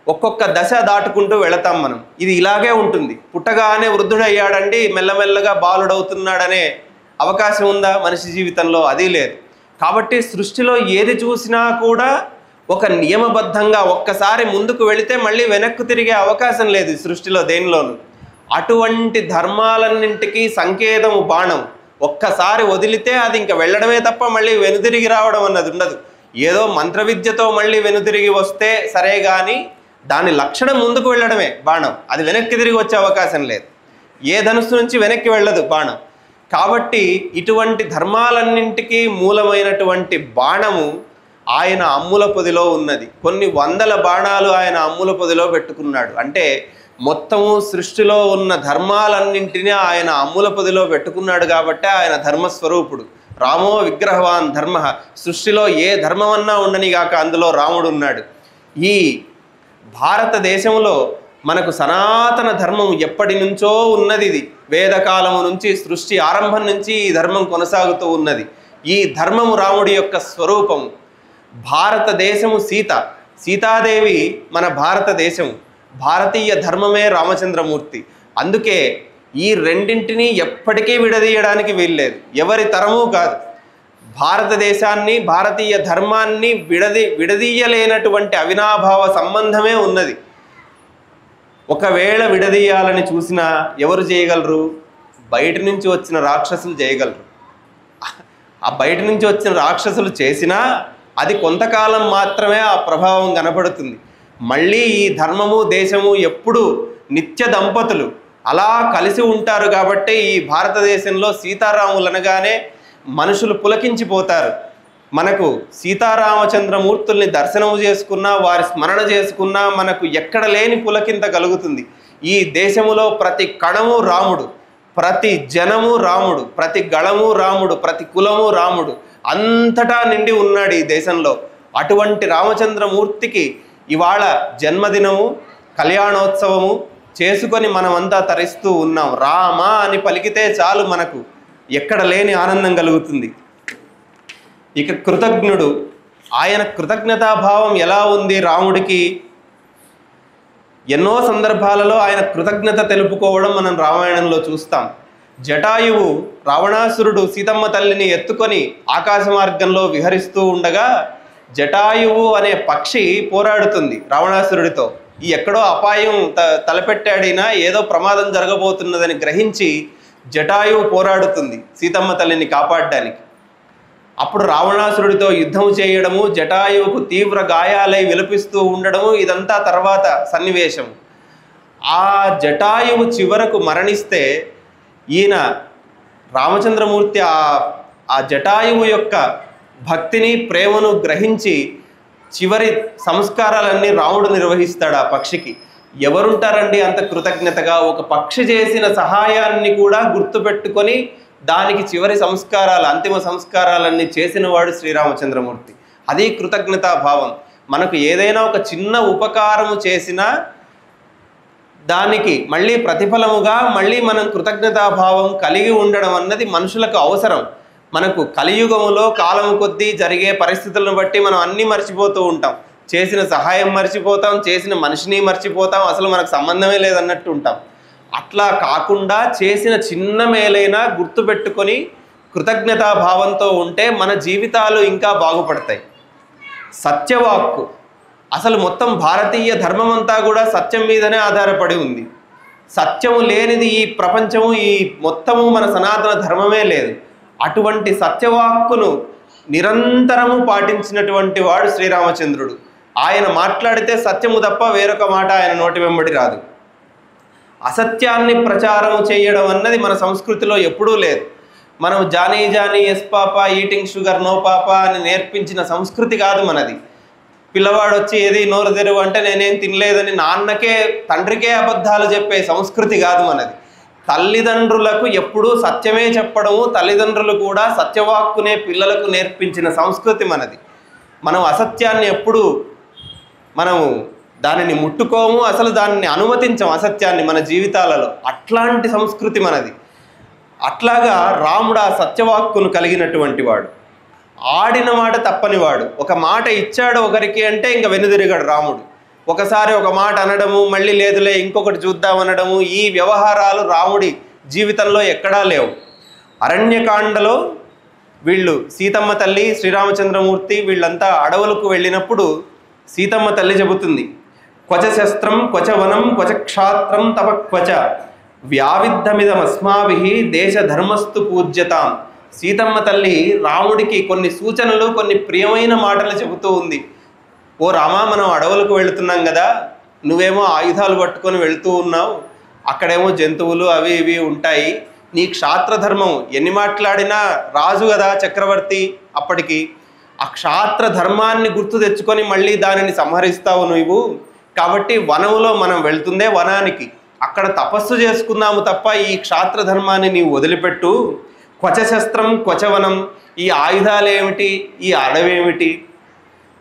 ఒక్కొక్క దశ దాటుకుంటూ వెళతాం మనం. ఇది ఇలాగే ఉంటుంది. పుట్టగానే వృద్ధుడయ్యాడండి, మెల్లమెల్లగా బాలుడవుతున్నాడనే అవకాశం ఉందా మనిషి జీవితంలో? అది లేదు. కాబట్టి సృష్టిలో ఏది చూసినా కూడా ఒక నియమబద్ధంగా ఒక్కసారి ముందుకు వెళితే మళ్ళీ వెనక్కు తిరిగే అవకాశం లేదు సృష్టిలో దేనిలోనూ. అటువంటి ధర్మాలన్నింటికీ సంకేతము బాణం. ఒక్కసారి వదిలితే అది ఇంకా వెళ్ళడమే తప్ప మళ్ళీ వెనుదిరిగి రావడం అన్నది ఉండదు. ఏదో మంత్రవిద్యతో మళ్ళీ వెనుదిరిగి వస్తే సరే, కానీ దాని లక్షణం ముందుకు వెళ్ళడమే బాణం. అది వెనక్కి తిరిగి వచ్చే అవకాశం లేదు. ఏ ధనుస్సు నుంచి వెనక్కి వెళ్ళదు బాణం. కాబట్టి ఇటువంటి ధర్మాలన్నింటికీ మూలమైనటువంటి బాణము ఆయన అమ్ముల పొదిలో ఉన్నది. కొన్ని వందల బాణాలు ఆయన అమ్ముల పొదిలో పెట్టుకున్నాడు. అంటే మొత్తము సృష్టిలో ఉన్న ధర్మాలన్నింటినీ ఆయన అమ్ముల పొదిలో పెట్టుకున్నాడు. కాబట్టి ఆయన ధర్మస్వరూపుడు. రామో విగ్రహవాన్ ధర్మ, సృష్టిలో ఏ ధర్మమన్నా ఉండని గాక అందులో రాముడు ఉన్నాడు. ఈ భారతదేశంలో మనకు సనాతన ధర్మం ఎప్పటి నుంచో ఉన్నది. ఇది వేదకాలము నుంచి, సృష్టి ఆరంభం నుంచి ఈ ధర్మం కొనసాగుతూ ఉన్నది. ఈ ధర్మము రాముడి యొక్క స్వరూపము. భారతదేశము సీతాదేవి మన భారతదేశము. భారతీయ ధర్మమే రామచంద్రమూర్తి. అందుకే ఈ రెండింటినీ ఎప్పటికీ విడదీయడానికి వీల్లేదు. ఎవరి తరమూ కాదు. భారతదేశాన్ని, భారతీయ ధర్మాన్ని విడదీయలేనటువంటి అవినాభావ సంబంధమే ఉన్నది. ఒకవేళ విడదీయాలని చూసినా ఎవరు చేయగలరు? బయట నుంచి వచ్చిన రాక్షసులు చేయగలరు. ఆ బయట నుంచి వచ్చిన రాక్షసులు చేసినా అది కొంతకాలం మాత్రమే ఆ ప్రభావం కనపడుతుంది. మళ్ళీ ఈ ధర్మము దేశము ఎప్పుడు నిత్య దంపతులు అలా కలిసి ఉంటారు. కాబట్టి ఈ భారతదేశంలో సీతారాములు అనగానే మనుషులు పులకించిపోతారు. మనకు సీతారామచంద్రమూర్తుల్ని దర్శనము చేసుకున్నా, వారి స్మరణ చేసుకున్నా మనకు ఎక్కడ లేని పులకింత కలుగుతుంది. ఈ దేశములో ప్రతి కణము రాముడు, ప్రతి జనము రాముడు, ప్రతి గళము రాముడు, ప్రతి కులము రాముడు, అంతటా నిండి ఉన్నాడు ఈ దేశంలో. అటువంటి రామచంద్రమూర్తికి ఇవాళ జన్మదినము, కళ్యాణోత్సవము చేసుకొని మనమంతా తరిస్తూ ఉన్నాం. రామ అని పలికితే చాలు మనకు ఎక్కడ లేని ఆనందం కలుగుతుంది. ఇక కృతజ్ఞుడు, ఆయన కృతజ్ఞతాభావం ఎలా ఉంది రాముడికి? ఎన్నో సందర్భాలలో ఆయన కృతజ్ఞత తెలుపుకోవడం మనం రామాయణంలో చూస్తాం. జటాయువు, రావణాసురుడు సీతమ్మ తల్లిని ఎత్తుకొని ఆకాశ మార్గంలో విహరిస్తూ ఉండగా జటాయువు అనే పక్షి పోరాడుతుంది రావణాసురుడితో. ఈ ఎక్కడో అపాయం తలపెట్టాడినా, ఏదో ప్రమాదం జరగబోతున్నదని గ్రహించి జటాయువు పోరాడుతుంది సీతమ్మ తల్లిని కాపాడడానికి. అప్పుడు రావణాసురుడితో యుద్ధం చేయడము, జటాయువుకు తీవ్ర గాయాలై విలపిస్తూ ఉండడము, ఇదంతా తర్వాత సన్నివేశం. ఆ జటాయువు చివరకు మరణిస్తే ఈయన రామచంద్రమూర్తి ఆ జటాయువు యొక్క భక్తిని, ప్రేమను గ్రహించి చివరి సంస్కారాలన్నీ రాముడు నిర్వహిస్తాడు ఆ పక్షికి. ఎవరుంటారండి అంత కృతజ్ఞతగా? ఒక పక్షి చేసిన సహాయాన్ని కూడా గుర్తుపెట్టుకొని దానికి చివరి సంస్కారాలు, అంతిమ సంస్కారాలన్నీ చేసిన వాడు శ్రీరామచంద్రమూర్తి. అది కృతజ్ఞతాభావం. మనకు ఏదైనా ఒక చిన్న ఉపకారము చేసినా దానికి మళ్ళీ ప్రతిఫలముగా మళ్ళీ మనం కృతజ్ఞతాభావం కలిగి ఉండడం అన్నది మనుషులకు అవసరం. మనకు కలియుగములో కాలం కొద్దీ జరిగే పరిస్థితులను బట్టి మనం అన్నీ మర్చిపోతూ ఉంటాం. చేసిన సహాయం మర్చిపోతాం, చేసిన మనిషిని మర్చిపోతాం, అసలు మనకు సంబంధమే లేదన్నట్టు ఉంటాం. అట్లా కాకుండా చేసిన చిన్న మేలైనా గుర్తుపెట్టుకొని కృతజ్ఞతాభావంతో ఉంటే మన జీవితాలు ఇంకా బాగుపడతాయి. సత్యవాక్కు, అసలు మొత్తం భారతీయ ధర్మం అంతా కూడా సత్యం మీదనే ఆధారపడి ఉంది. సత్యము లేనిది ఈ ప్రపంచము, ఈ మొత్తము మన సనాతన ధర్మమే లేదు. అటువంటి సత్యవాక్కును నిరంతరము పాటించినటువంటి వాడు శ్రీరామచంద్రుడు. ఆయన మాట్లాడితే సత్యము తప్ప వేరొక మాట ఆయన నోటి వెంబడి రాదు. అసత్యాన్ని ప్రచారం చేయడం అన్నది మన సంస్కృతిలో ఎప్పుడూ లేదు. మనం Johny Johny yes papa, eating sugar no papa అని నేర్పించిన సంస్కృతి కాదు మనది. పిల్లవాడు వచ్చి ఏది నోరు తెరువు అంటే నేనేం తినలేదని నాన్నకే, తండ్రికే అబద్ధాలు చెప్పే సంస్కృతి కాదు మనది. తల్లిదండ్రులకు ఎప్పుడూ సత్యమే చెప్పడము, తల్లిదండ్రులు కూడా సత్యవాక్కునే పిల్లలకు నేర్పించిన సంస్కృతి మనది. మనం అసత్యాన్ని ఎప్పుడు మనము దానిని ముట్టుకోము, అసలు దానిని అనుమతించం అసత్యాన్ని మన జీవితాలలో. అట్లాంటి సంస్కృతి మనది. అట్లాగా రాముడు ఆ సత్యవాక్కును కలిగినటువంటి వాడు. ఆడిన మాట తప్పనివాడు. ఒక మాట ఇచ్చాడు ఒకరికి అంటే ఇంక వెనుదిరిగాడు రాముడు. ఒకసారి ఒక మాట అనడము, మళ్ళీ లేదులే ఇంకొకటి చూద్దామనడము, ఈ వ్యవహారాలు రాముడి జీవితంలో ఎక్కడా లేవు. అరణ్యకాండలో వీళ్ళు సీతమ్మ తల్లి, శ్రీరామచంద్రమూర్తి వీళ్ళంతా అడవులకు వెళ్ళినప్పుడు సీతమ్మ తల్లి చెబుతుంది, క్వచ శస్త్రం క్వచ వనం క్వచ క్షాత్రం తప క్వచ వ్యావిద్ధమిదమస్మాభిః దేశ ధర్మస్తు పూజ్యతాం. సీతమ్మ తల్లి రాముడికి కొన్ని సూచనలు, కొన్ని ప్రియమైన మాటలు చెబుతూ ఉంది. ఓ రామా, మనం అడవులకు వెళుతున్నాం కదా, నువ్వేమో ఆయుధాలు పట్టుకొని వెళుతూ ఉన్నావు, అక్కడేమో జంతువులు అవి ఇవి ఉంటాయి. నీ క్షాత్రధర్మం ఎన్ని మాట్లాడినా రాజు కదా చక్రవర్తి అప్పటికి, ఆ క్షాత్ర ధర్మాన్ని గుర్తు తెచ్చుకొని మళ్ళీ దానిని సంహరిస్తావు నువ్వు. కాబట్టి వనములో మనం వెళ్తుందే వనానికి, అక్కడ తపస్సు చేసుకుందాము తప్ప ఈ క్షాత్ర ధర్మాన్ని నీవు వదిలిపెట్టు. క్వచశస్త్రం క్వచవనం, ఈ ఆయుధాలు ఏమిటి, ఈ అడవేమిటి?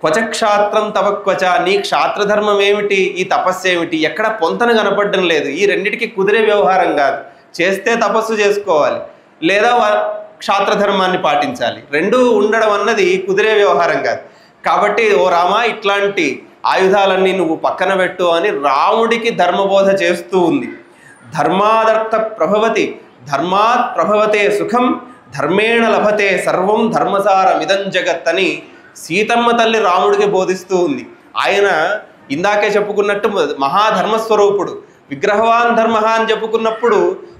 క్వచక్షాత్రం తప క్వచ, నీ క్షాత్రధర్మం ఏమిటి, ఈ తపస్సు ఏమిటి? ఎక్కడ పొంతన కనపడడం లేదు. ఈ రెండిటికి కుదిరే వ్యవహారం కాదు. చేస్తే తపస్సు చేసుకోవాలి, లేదా క్షాత్రధర్మాన్ని పాటించాలి. రెండూ ఉండడం అన్నది కుదిరే వ్యవహారం కాదు. కాబట్టి ఓ రామా, ఇట్లాంటి ఆయుధాలన్నీ నువ్వు పక్కన పెట్టు అని రాముడికి ధర్మబోధ చేస్తూ ఉంది. ధర్మాదర్థ ప్రభవతి ధర్మాత్ ప్రభవతే సుఖం ధర్మేణ లభతే సర్వం ధర్మసారమిదం జగత్ అని సీతమ్మ తల్లి రాముడికి బోధిస్తూ ఉంది. ఆయన ఇందాకే చెప్పుకున్నట్టు మహాధర్మస్వరూపుడు, విగ్రహవాన్ ధర్మ అని చెప్పుకున్నప్పుడు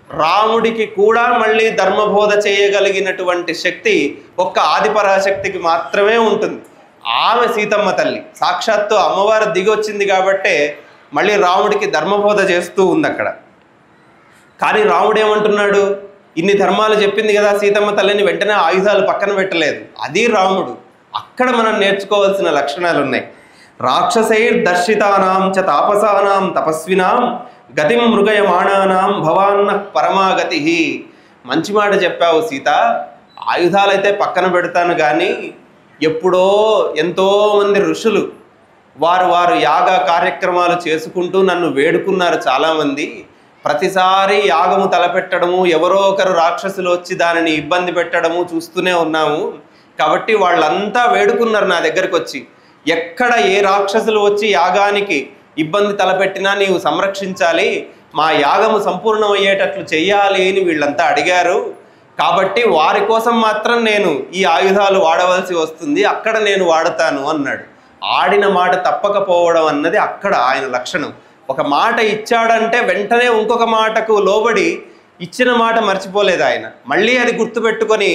రాముడికి కూడా మళ్ళీ ధర్మబోధ చేయగలిగినటువంటి శక్తి ఒక్క ఆదిపరాశక్తికి మాత్రమే ఉంటుంది. ఆమె సీతమ్మ తల్లి సాక్షాత్తు అమ్మవారు దిగొచ్చింది కాబట్టే మళ్ళీ రాముడికి ధర్మబోధ చేస్తూ ఉంది అక్కడ. కానీ రాముడు ఏమంటున్నాడు, ఇన్ని ధర్మాలు చెప్పింది కదా సీతమ్మ తల్లిని, వెంటనే ఆయుధాలు పక్కన పెట్టలేదు. అది రాముడు. అక్కడ మనం నేర్చుకోవాల్సిన లక్షణాలు ఉన్నాయి. రాక్షసైర్ దర్శితానాం చ తాపసానాం తపస్వినాం గతిం మృగయమాణానాం భవాన్న పరమాగతి. మంచి మాట చెప్పావు సీత, ఆయుధాలైతే పక్కన పెడతాను కానీ ఎప్పుడో ఎంతోమంది ఋషులు వారు యాగ కార్యక్రమాలు చేసుకుంటూ నన్ను వేడుకున్నారు చాలామంది. ప్రతిసారి యాగము తలపెట్టడము, ఎవరో ఒకరు రాక్షసులు వచ్చి దానిని ఇబ్బంది పెట్టడము చూస్తూనే ఉన్నాము. కాబట్టి వాళ్ళంతా వేడుకున్నారు నా దగ్గరికి వచ్చి, ఎక్కడ ఏ రాక్షసులు వచ్చి యాగానికి ఇబ్బంది తలపెట్టినా నీవు సంరక్షించాలి, మా యాగము సంపూర్ణమయ్యేటట్లు చెయ్యాలి అని వీళ్ళంతా అడిగారు. కాబట్టి వారి కోసం మాత్రం నేను ఈ ఆయుధాలు వాడవలసి వస్తుంది, అక్కడ నేను వాడతాను అన్నాడు. ఆడిన మాట తప్పకపోవడం అన్నది అక్కడ ఆయన లక్షణం. ఒక మాట ఇచ్చాడంటే వెంటనే ఇంకొక మాటకు లోబడి ఇచ్చిన మాట మర్చిపోలేదు ఆయన. మళ్ళీ అది గుర్తుపెట్టుకొని,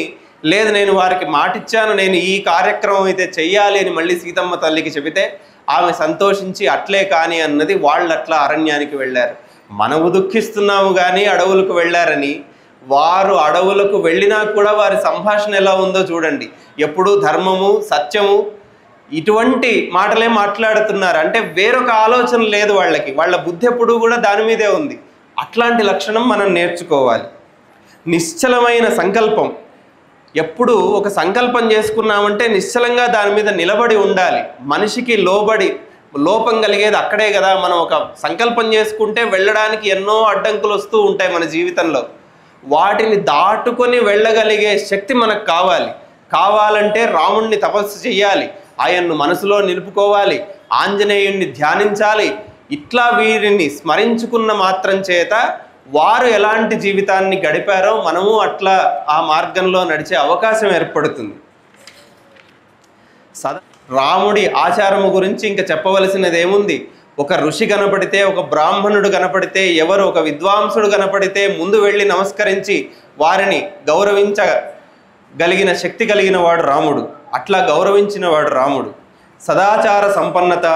లేదు నేను వారికి మాట ఇచ్చాను, నేను ఈ కార్యక్రమం అయితే చెయ్యాలి అని మళ్ళీ సీతమ్మ తల్లికి చెబితే ఆమె సంతోషించి అట్లే కాని అన్నది. వాళ్ళు అట్లా అరణ్యానికి వెళ్ళారు. మనము దుఃఖిస్తున్నాము కానీ అడవులకు వెళ్ళారని. వారు అడవులకు వెళ్ళినా కూడా వారి సంభాషణ ఎలా ఉందో చూడండి. ఎప్పుడూ ధర్మము, సత్యము ఇటువంటి మాటలే మాట్లాడుతున్నారు. అంటే వేరొక ఆలోచన లేదు వాళ్ళకి, వాళ్ళ బుద్ధి ఎప్పుడూ కూడా దాని మీదే ఉంది. అట్లాంటి లక్షణం మనం నేర్చుకోవాలి. నిశ్చలమైన సంకల్పం. ఎప్పుడు ఒక సంకల్పం చేసుకున్నామంటే నిశ్చలంగా దాని మీద నిలబడి ఉండాలి. మనిషికి లోపం కలిగేది అక్కడే కదా. మనం ఒక సంకల్పం చేసుకుంటే వెళ్ళడానికి ఎన్నో అడ్డంకులు వస్తూ ఉంటాయి మన జీవితంలో. వాటిని దాటుకొని వెళ్ళగలిగే శక్తి మనకు కావాలంటే రాముణ్ణి తపస్సు చెయ్యాలి, ఆయన్ను మనసులో నిలుపుకోవాలి, ఆంజనేయుణ్ణి ధ్యానించాలి. ఇట్లా వీరిని స్మరించుకున్న మాత్రం చేత వారు ఎలాంటి జీవితాన్ని గడిపారో మనము అట్లా ఆ మార్గంలో నడిచే అవకాశం ఏర్పడుతుంది. రాముడి ఆచారము గురించి ఇంకా చెప్పవలసినది ఏముంది? ఒక ఋషి కనపడితే, ఒక బ్రాహ్మణుడు కనపడితే, ఎవరు ఒక విద్వాంసుడు కనపడితే ముందు వెళ్ళి నమస్కరించి వారిని గౌరవించగలిగిన శక్తి కలిగిన వాడు రాముడు. అట్లా గౌరవించిన వాడు రాముడు. సదాచార సంపన్నత,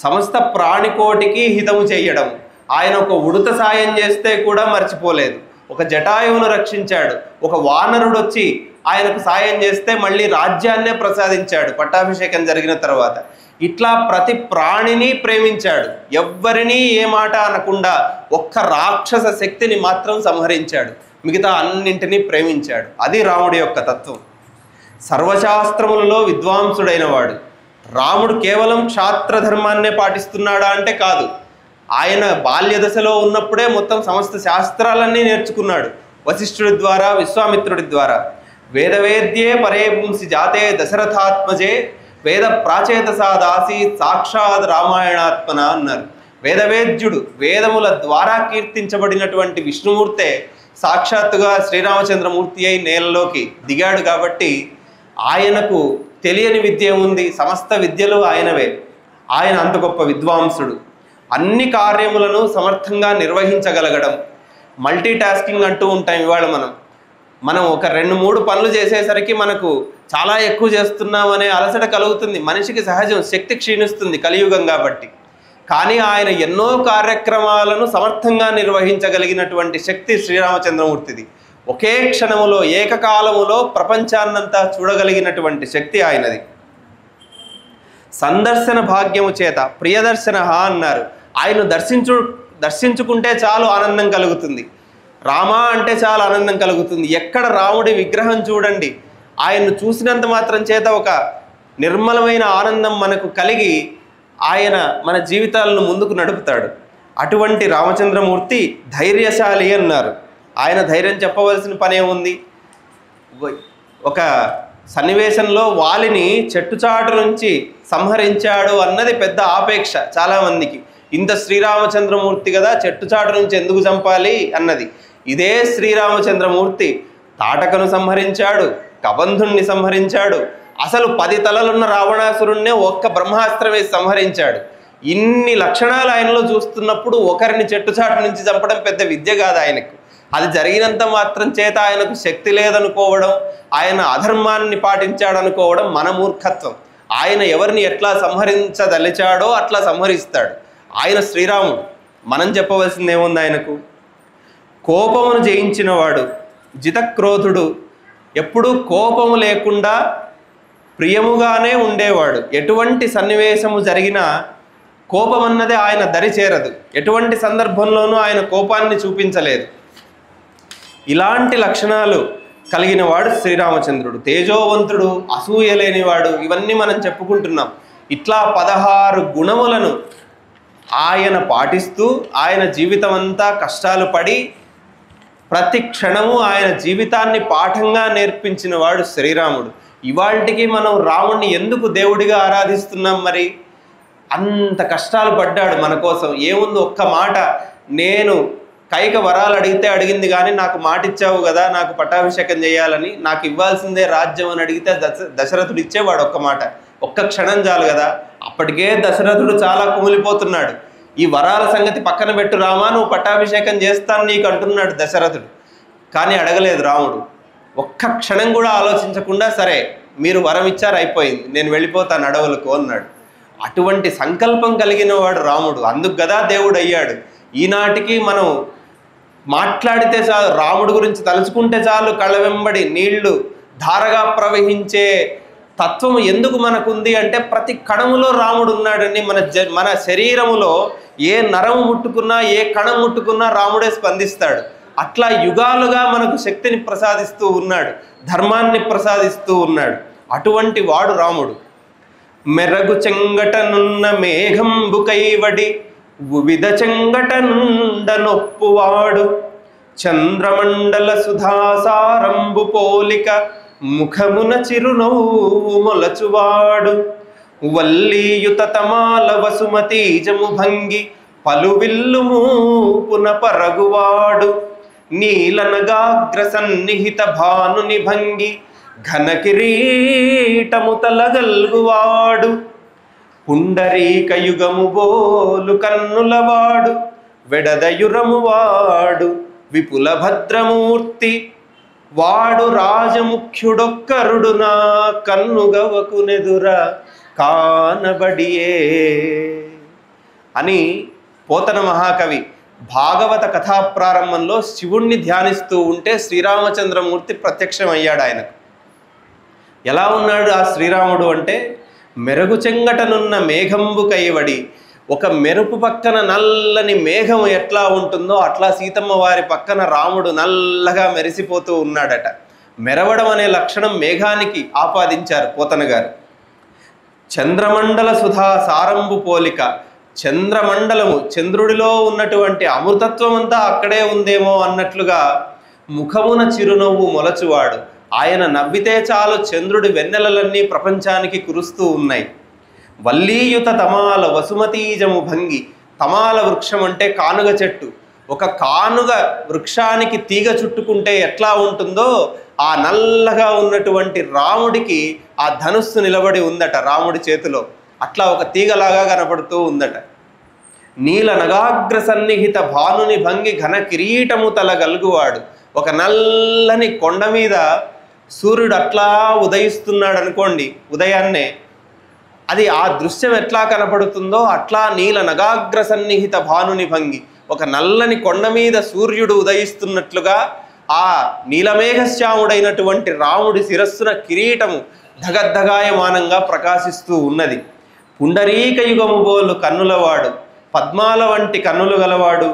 సమస్త ప్రాణికోటికి హితము చేయడం. ఆయన ఒక ఉడత సాయం చేస్తే కూడా మర్చిపోలేదు. ఒక జటాయువును రక్షించాడు. ఒక వానరుడు వచ్చి ఆయనకు సాయం చేస్తే మళ్ళీ రాజ్యాన్నే ప్రసాదించాడు పట్టాభిషేకం జరిగిన తర్వాత. ఇట్లా ప్రతి ప్రాణిని ప్రేమించాడు. ఎవ్వరినీ ఏ మాట అనకుండా ఒక్క రాక్షస శక్తిని మాత్రం సంహరించాడు. మిగతా అన్నింటినీ ప్రేమించాడు. అది రాముడి యొక్క తత్వం. సర్వశాస్త్రములలో విద్వాంసుడైన వాడు రాముడు. కేవలం క్షాత్ర ధర్మాన్నే పాటిస్తున్నాడా అంటే కాదు. ఆయన బాల్య దశలో ఉన్నప్పుడే మొత్తం సమస్త శాస్త్రాలన్నీ నేర్చుకున్నాడు వశిష్ఠుడి ద్వారా, విశ్వామిత్రుడి ద్వారా. వేదవేద్యే పరే పుంసి జాతే దశరథాత్మజే వేద ప్రాచేతసా దాసి సాక్షాత్ రామాయణాత్మన అన్నారు. వేదవేద్యుడు, వేదముల ద్వారా కీర్తించబడినటువంటి విష్ణుమూర్తే సాక్షాత్తుగా శ్రీరామచంద్రమూర్తి అయి నేలలోకి దిగాడు. కాబట్టి ఆయనకు తెలియని విద్య ఉంది. సమస్త విద్యలు ఆయనవే. ఆయన అంత గొప్ప విద్వాంసుడు. అన్ని కార్యములను సమర్థంగా నిర్వహించగలగడం. మల్టీ టాస్కింగ్ అంటూ ఉంటాం ఇవాళ మనం ఒక 2-3 పనులు చేసేసరికి మనకు చాలా ఎక్కువ చేస్తున్నామనే అలసట కలుగుతుంది. మనిషికి సహజం, శక్తి క్షీణిస్తుంది కలియుగం కాబట్టి. కానీ ఆయన ఎన్నో కార్యక్రమాలను సమర్థంగా నిర్వహించగలిగినటువంటి శక్తి శ్రీరామచంద్రమూర్తిది. ఒకే క్షణములో, ఏకకాలములో ప్రపంచాన్నంతా చూడగలిగినటువంటి శక్తి ఆయనది. సందర్శన భాగ్యము చేత ప్రియదర్శన అన్నారు. ఆయన దర్శించుకుంటే చాలు ఆనందం కలుగుతుంది. రామ అంటే చాలా ఆనందం కలుగుతుంది. ఎక్కడ రాముడి విగ్రహం చూడండి, ఆయన్ను చూసినంత మాత్రం చేత ఒక నిర్మలమైన ఆనందం మనకు కలిగి ఆయన మన జీవితాలను ముందుకు నడుపుతాడు. అటువంటి రామచంద్రమూర్తి ధైర్యశాలి అన్నారు. ఆయన ధైర్యం చెప్పవలసిన పనే ఉంది. ఒక సన్నివేశంలో వాలిని చెట్టుచాటు నుంచి సంహరించాడు అన్నది పెద్ద ఆపేక్ష చాలామందికి. ఇంత శ్రీరామచంద్రమూర్తి కదా, చెట్టుచాటు నుంచి ఎందుకు చంపాలి అన్నది. ఇదే శ్రీరామచంద్రమూర్తి తాటకను సంహరించాడు, కబంధుణ్ణి సంహరించాడు. అసలు 10 తలలున్న రావణాసురుణ్ణే ఒక్క బ్రహ్మాస్త్రం వేసి సంహరించాడు. ఇన్ని లక్షణాలు ఆయనలో చూస్తున్నప్పుడు ఒకరిని చెట్టుచాటు నుంచి చంపడం పెద్ద విద్య కాదు ఆయనకు. అది జరిగినంత మాత్రం చేత ఆయనకు శక్తి లేదనుకోవడం, ఆయన అధర్మాన్ని పాటించాడనుకోవడం మన మూర్ఖత్వం. ఆయన ఎవరిని ఎట్లా సంహరించదలిచాడో అట్లా సంహరిస్తాడు. ఆయన శ్రీరాముడు. మనం చెప్పవలసింది ఏముంది? ఆయనకు కోపమును జయించినవాడు, జితక్రోధుడు, ఎప్పుడూ కోపము లేకుండా ప్రియముగానే ఉండేవాడు. ఎటువంటి సన్నివేశము జరిగినా కోపం అన్నది ఆయన దరి చేరదు. ఎటువంటి సందర్భంలోనూ ఆయన కోపాన్ని చూపించలేదు. ఇలాంటి లక్షణాలు కలిగిన వాడు శ్రీరామచంద్రుడు. తేజోవంతుడు, అసూయ లేనివాడు, ఇవన్నీ మనం చెప్పుకుంటున్నాం. ఇట్లా 16 గుణములను ఆయన పాటిస్తూ ఆయన జీవితం అంతా కష్టాలు పడి ప్రతి క్షణము ఆయన జీవితాన్ని పాఠంగా నేర్పించిన వాడు శ్రీరాముడు. ఇవాళకి మనం రాముడిని ఎందుకు దేవుడిగా ఆరాధిస్తున్నాం? మరి అంత కష్టాలు పడ్డాడు మన కోసం. ఏముంది, ఒక్క మాట, నేను కైక వరాలు అడిగితే అడిగింది కానీ నాకు మాట ఇచ్చావు కదా, నాకు పట్టాభిషేకం చేయాలని, నాకు ఇవ్వాల్సిందే రాజ్యం అని అడిగితే దశరథుడు ఇచ్చేవాడు ఒక్క మాట. ఒక్క క్షణం చాలు కదా. అప్పటికే దశరథుడు చాలా కుమిలిపోతున్నాడు. ఈ వరాల సంగతి పక్కన పెట్టు రామా, నువ్వు పట్టాభిషేకం చేస్తాను నీకు అంటున్నాడు దశరథుడు. కానీ అడగలేదు రాముడు. ఒక్క క్షణం కూడా ఆలోచించకుండా, సరే మీరు వరం ఇచ్చారు, అయిపోయింది, నేను వెళ్ళిపోతాను అడవులకు అన్నాడు. అటువంటి సంకల్పం కలిగిన వాడు రాముడు. అందుకు కదా దేవుడు అయ్యాడు. ఈనాటికి మనం మాట్లాడితే చాలు, రాముడు గురించి తలుచుకుంటే చాలు, కళ్ళ వెంబడి నీళ్లు ధారగా ప్రవహించే తత్వం ఎందుకు మనకుంది అంటే ప్రతి కణములో రాముడు ఉన్నాడని. మన శరీరములో ఏ నరము ముట్టుకున్నా, ఏ కణం ముట్టుకున్నా రాముడే స్పందిస్తాడు. అట్లా యుగాలుగా మనకు శక్తిని ప్రసాదిస్తూ ఉన్నాడు, ధర్మాన్ని ప్రసాదిస్తూ ఉన్నాడు. అటువంటి వాడు రాముడు. మెరగు చెంగటనున్న మేఘంబు కైవడి వివిధ చెంగటనుండ నొప్పువాడు, చంద్రమండల సుధాసారంబు పోలిక ముఖమున చిరునవ్వు మొలచువాడు, వల్లీయుత తమాల వసుమతీజము భంగి పలువిల్లు మూపున పరగువాడు, నీలనగాగ్ర సన్నిహిత భానుని భంగి ఘన కిరీటము తలగల్గువాడు, పుండరీక యుగము బోలు కన్నులవాడు, వెడదయురము వాడు విపుల భద్రమూర్తి, వాడు రాజముఖ్యుడొక్కరుడు నా కన్నుగవకునెదుర కానబడియే అని పోతన మహాకవి భాగవత కథా ప్రారంభంలో శివుణ్ణి ధ్యానిస్తూ ఉంటే శ్రీరామచంద్రమూర్తి ప్రత్యక్షమయ్యాడు ఆయనకు. ఎలా ఉన్నాడు ఆ శ్రీరాముడు అంటే, మెరుగు చెంగటనున్న మేఘంబు కైవడి, ఒక మెరుపు పక్కన నల్లని మేఘం ఎట్లా ఉంటుందో అట్లా సీతమ్మ వారి పక్కన రాముడు నల్లగా మెరిసిపోతూ ఉన్నాడట. మెరవడం అనే లక్షణం మేఘానికి ఆపాదించారు పోతన గారు. చంద్రమండల సుధా సారంబు పోలిక, చంద్రమండలము, చంద్రుడిలో ఉన్నటువంటి అమృతత్వం అంతా అక్కడే ఉందేమో అన్నట్లుగా ముఖమున చిరునవ్వు మొలచువాడు. ఆయన నవ్వితే చాలు చంద్రుడి వెన్నెలలన్నీ ప్రపంచానికి కురుస్తూ ఉన్నాయి. వల్లీయుత తమాల వసుమతీజము భంగి, తమాల వృక్షం అంటే కానుగ చెట్టు. ఒక కానుగ వృక్షానికి తీగ చుట్టుకుంటే ఎట్లా ఉంటుందో ఆ నల్లగా ఉన్నటువంటి రాముడికి ఆ ధనుస్సు నిలబడి ఉందట రాముడి చేతిలో. అట్లా ఒక తీగలాగా కనపడుతూ ఉందట. నీల నగాగ్ర సన్నిహిత భానుని భంగి ఘన కిరీటము తల గలుగువాడు. ఒక నల్లని కొండ మీద సూర్యుడు అట్లా ఉదయిస్తున్నాడు అనుకోండి, ఉదయాన్నే అది ఆ దృశ్యం ఎట్లా కనపడుతుందో అట్లా నీల నగాగ్ర సన్నిహిత భానుని భంగి, ఒక నల్లని కొండ మీద సూర్యుడు ఉదయిస్తున్నట్లుగా ఆ నీలమేఘశ్యాముడైనటువంటి రాముడి శిరస్సున కిరీటము ధగద్ధగాయమానంగా ప్రకాశిస్తూ ఉన్నది. పుండరీక యుగము బోలు కన్నులవాడు, పద్మాల వంటి కన్నులు గలవాడు,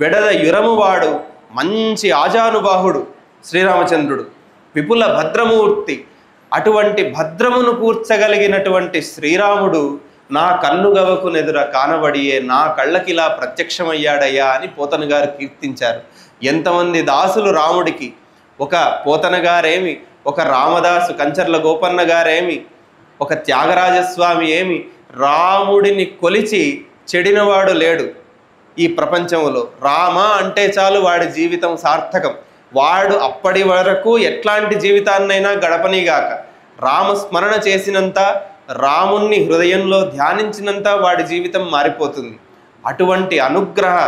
వెడద యురమువాడు, మంచి ఆజానుబాహుడు శ్రీరామచంద్రుడు, విపుల భద్రమూర్తి. అటువంటి భద్రమును కూర్చగలిగినటువంటి శ్రీరాముడు నా కన్నుగవకునెదుర కానబడియే, నా కళ్ళకిలా ప్రత్యక్షమయ్యాడయ్యా అని పోతన గారు కీర్తించారు. ఎంతమంది దాసులు రాముడికి, ఒక పోతన గారేమి, ఒక రామదాసు కంచర్ల గోపన్న గారేమి, ఒక త్యాగరాజస్వామి ఏమి, రాముడిని కొలిచి చెడినవాడు లేడు ఈ ప్రపంచంలో. రామ అంటే చాలు వాడి జీవితం సార్థకం. వాడు అప్పటి వరకు ఎట్లాంటి జీవితాన్నైనా గడపనిగాక, రామస్మరణ చేసినంత, రాముణ్ణి హృదయంలో ధ్యానించినంత వాడి జీవితం మారిపోతుంది. అటువంటి అనుగ్రహ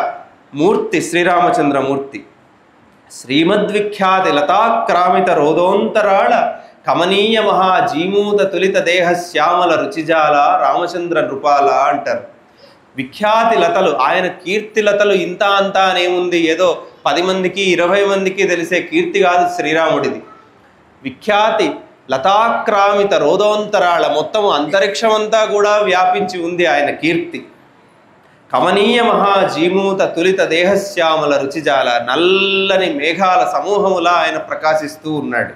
మూర్తి శ్రీరామచంద్రమూర్తి. శ్రీమద్విఖ్యాతి లతాక్రామిత రోదోంతరాళ కమనీయ మహాజీమూత తులిత దేహ శ్యామల రుచిజాల రామచంద్ర నృపాల అంటారు. విఖ్యాతి లతలు, ఆయన కీర్తి లతలు ఇంత అంతా అనేముంది, ఏదో 10 మందికి 20 మందికి తెలిసే కీర్తి కాదు శ్రీరాముడిది. విఖ్యాతి లతాక్రామిత రోదోంతరాళ, మొత్తం అంతరిక్షమంతా కూడా వ్యాపించి ఉంది ఆయన కీర్తి. కమనీయ మహాజీమూత తులిత దేహశ్యామల రుచిజాల, నల్లని మేఘాల సమూహములా ఆయన ప్రకాశిస్తూ ఉన్నాడు.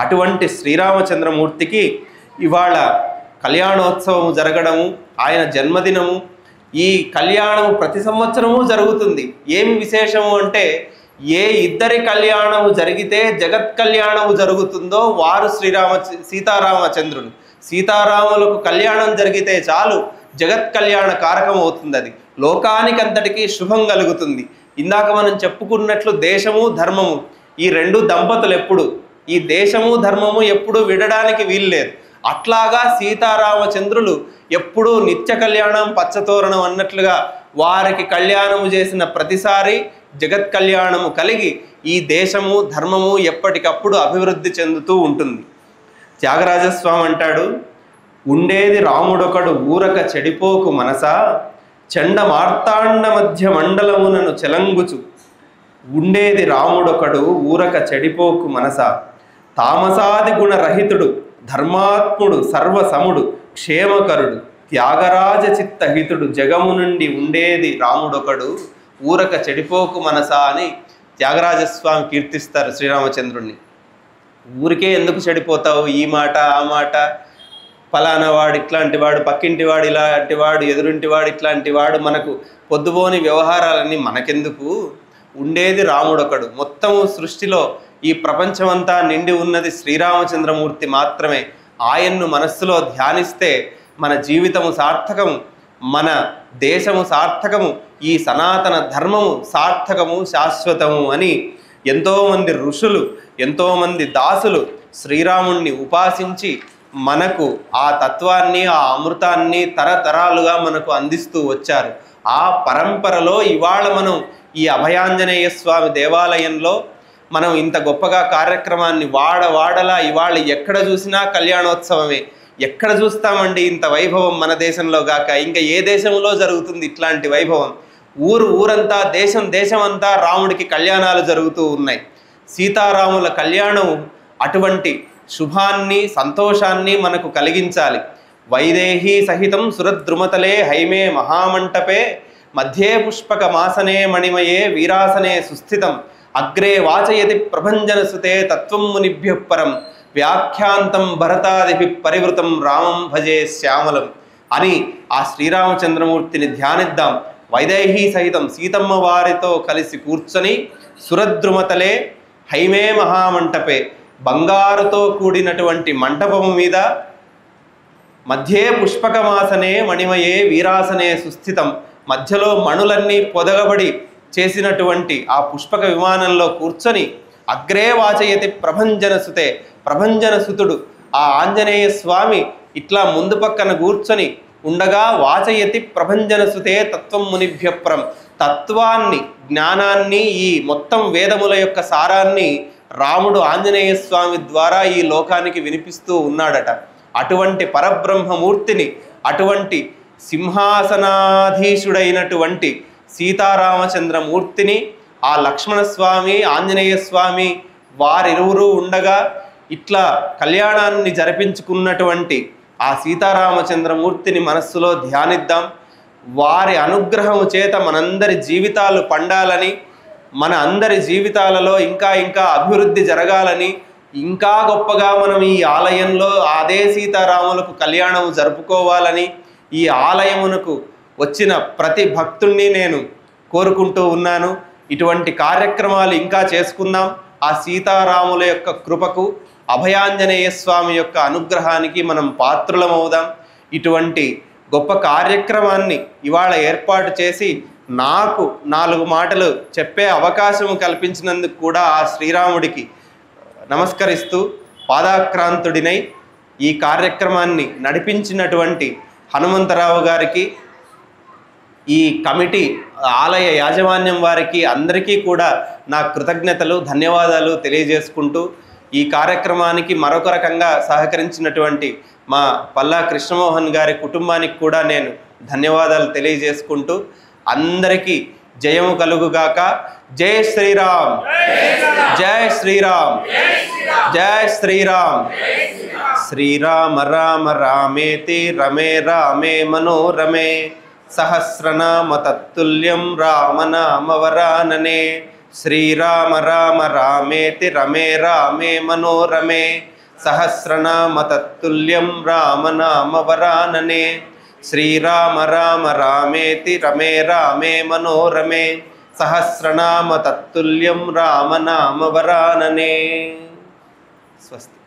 అటువంటి శ్రీరామచంద్రమూర్తికి ఇవాళ కళ్యాణోత్సవము జరగడము, ఆయన జన్మదినము. ఈ కళ్యాణము ప్రతి సంవత్సరము జరుగుతుంది. ఏమి విశేషము అంటే, ఏ ఇద్దరి కళ్యాణము జరిగితే జగత్ కళ్యాణము జరుగుతుందో వారు సీతారామచంద్రులు. సీతారాములకు కళ్యాణం జరిగితే చాలు జగత్ కళ్యాణ కారకం అవుతుంది. అది లోకానికంతటికీ శుభం కలుగుతుంది. ఇందాక మనం చెప్పుకున్నట్లు దేశము ధర్మము, ఈ 2 దంపతులు ఎప్పుడు, ఈ దేశము ధర్మము ఎప్పుడు విడడానికి వీల్లేదు. అట్లాగా సీతారామచంద్రులు ఎప్పుడూ నిత్య కళ్యాణం పచ్చతోరణం అన్నట్లుగా వారికి కళ్యాణము చేసిన ప్రతిసారి జగత్ కళ్యాణము కలిగి ఈ దేశము ధర్మము ఎప్పటికప్పుడు అభివృద్ధి చెందుతూ ఉంటుంది. త్యాగరాజస్వామి అంటాడు, ఉండేది రాముడొకడు ఊరక చెడిపోకు మనసా, చండ మార్తాండ మధ్య మండలమునను చెలంగుచు. ఉండేది రాముడొకడు ఊరక చెడిపోకు మనసా, తామసాది గుణరహితుడు ధర్మాత్ముడు సర్వసముడు క్షేమకరుడు త్యాగరాజ చిత్తహితుడు జగము నుండి ఉండేది రాముడొకడు ఊరక చెడిపోకు మనసా అని త్యాగరాజస్వామి కీర్తిస్తారు శ్రీరామచంద్రుణ్ణి. ఊరికే ఎందుకు చెడిపోతావు, ఈ మాట ఆ మాట, ఫలానా వాడు ఇట్లాంటి వాడు, పక్కింటి వాడు ఇలాంటి వాడు, ఎదురింటి వాడు ఇట్లాంటి వాడు, మనకు పొద్దుపోని వ్యవహారాలన్నీ మనకెందుకు, ఉండేది రాముడొకడు. మొత్తము సృష్టిలో ఈ ప్రపంచమంతా నిండి ఉన్నది శ్రీరామచంద్రమూర్తి మాత్రమే. ఆయన్ను మనస్సులో ధ్యానిస్తే మన జీవితము సార్థకము, మన దేశము సార్థకము, ఈ సనాతన ధర్మము సార్థకము శాశ్వతము అని ఎంతోమంది ఋషులు, ఎంతోమంది దాసులు శ్రీరాముణ్ణి ఉపాసించి మనకు ఆ తత్వాన్ని, ఆ అమృతాన్ని తరతరాలుగా మనకు అందిస్తూ వచ్చారు. ఆ పరంపరలో ఇవాళ మనం ఈ అభయాంజనేయ స్వామి దేవాలయంలో మనం ఇంత గొప్పగా కార్యక్రమాన్ని వాడలా ఇవాళ ఎక్కడ చూసినా కళ్యాణోత్సవమే. ఎక్కడ చూస్తామండి ఇంత వైభవం మన దేశంలో గాక, ఇంకా ఏ దేశంలో జరుగుతుంది ఇట్లాంటి వైభవం? ఊరంతా, దేశమంతా రాముడికి కళ్యాణాలు జరుగుతూ ఉన్నాయి. సీతారాముల కళ్యాణం అటువంటి శుభాన్ని, సంతోషాన్ని మనకు కలిగించాలి. వైదేహీ సహితం సురద్రుమతలే హైమే మహామంటపే మధ్యే పుష్పక మాసనే మణిమయే వీరాసనే సుస్థితం అగ్రే వాచయతి ప్రభంజన సుతే తత్వం మునిభ్య పరం వ్యాఖ్యాంతం భరతాదిభి పరివృతం రామం భజే శ్యామలం అని ఆ శ్రీరామచంద్రమూర్తిని ధ్యానిద్దాం. వైదేహీ సహితం సీతమ్మ వారితో కలిసి కూర్చొని సురద్రుమతలే హైమే మహామంటపే, బంగారుతో కూడినటువంటి మంటపము మీద మధ్యే పుష్పకమాసనే మణిమయే వీరాసనే సుస్థితం, మధ్యలో మణులన్నీ పొదగబడి చేసినటువంటి ఆ పుష్పక విమానంలో కూర్చొని అగ్రే వాచయతి ప్రభంజన సుతే, ప్రభంజన సుతుడు ఆ ఆంజనేయ స్వామి ఇట్లా ముందు పక్కన కూర్చొని ఉండగా వాచయతి ప్రభంజన సుతే తత్వం మునిభ్యప్రం, తత్వాన్ని, జ్ఞానాన్ని, ఈ మొత్తం వేదముల యొక్క సారాన్ని రాముడు ఆంజనేయ స్వామి ద్వారా ఈ లోకానికి వినిపిస్తూ ఉన్నాడట. అటువంటి పరబ్రహ్మమూర్తిని, అటువంటి సింహాసనాధీశుడైనటువంటి సీతారామచంద్రమూర్తిని, ఆ లక్ష్మణస్వామి, ఆంజనేయ స్వామి వారిరువురు ఉండగా ఇట్లా కళ్యాణాన్ని జరిపించుకున్నటువంటి ఆ సీతారామచంద్రమూర్తిని మనస్సులో ధ్యానిద్దాం. వారి అనుగ్రహము చేత మనందరి జీవితాలు పండాలని, మన అందరి జీవితాలలో ఇంకా ఇంకా అభివృద్ధి జరగాలని, ఇంకా గొప్పగా మనం ఈ ఆలయంలో అదే సీతారాములకు కళ్యాణం జరుపుకోవాలని ఈ ఆలయమునకు వచ్చిన ప్రతి భక్తుణ్ణి నేను కోరుకుంటూ ఉన్నాను. ఇటువంటి కార్యక్రమాలు ఇంకా చేసుకుందాం. ఆ సీతారాముల యొక్క కృపకు, అభయాంజనేయ స్వామి యొక్క అనుగ్రహానికి మనం పాత్రులమవుదాం. ఇటువంటి గొప్ప కార్యక్రమాన్ని ఇవాళ ఏర్పాటు చేసి నాకు 4 మాటలు చెప్పే అవకాశం కల్పించినందుకు కూడా ఆ శ్రీరాముడికి నమస్కరిస్తూ పాదాక్రాంతుడినై ఈ కార్యక్రమాన్ని నడిపించినటువంటి హనుమంతరావు గారికి, ఈ కమిటీ ఆలయ యాజమాన్యం వారికి అందరికీ కూడా నా కృతజ్ఞతలు, ధన్యవాదాలు తెలియజేసుకుంటూ ఈ కార్యక్రమానికి మరొక రకంగా సహకరించినటువంటి మా పల్లా కృష్ణమోహన్ గారి కుటుంబానికి కూడా నేను ధన్యవాదాలు తెలియజేసుకుంటూ అందరికీ జయము కలుగుగాక. జై శ్రీరామ్, జై శ్రీరామ్, జై శ్రీరామ్. శ్రీరామ రామ రామేతి రమే రామే మనోరమే సహస్రనామ తత్తుల్యం రామనామవరాననే. శ్రీరామ రామ రామేతి రమే రామే మనోరమే సహస్రనామ తత్తుల్యం రామనామవరాననే. శ్రీరామ రామ రామేతి రమే రామే మనోరమే సహస్రనామ తత్తుల్యం రామనామవరాననే. స్వస్తి.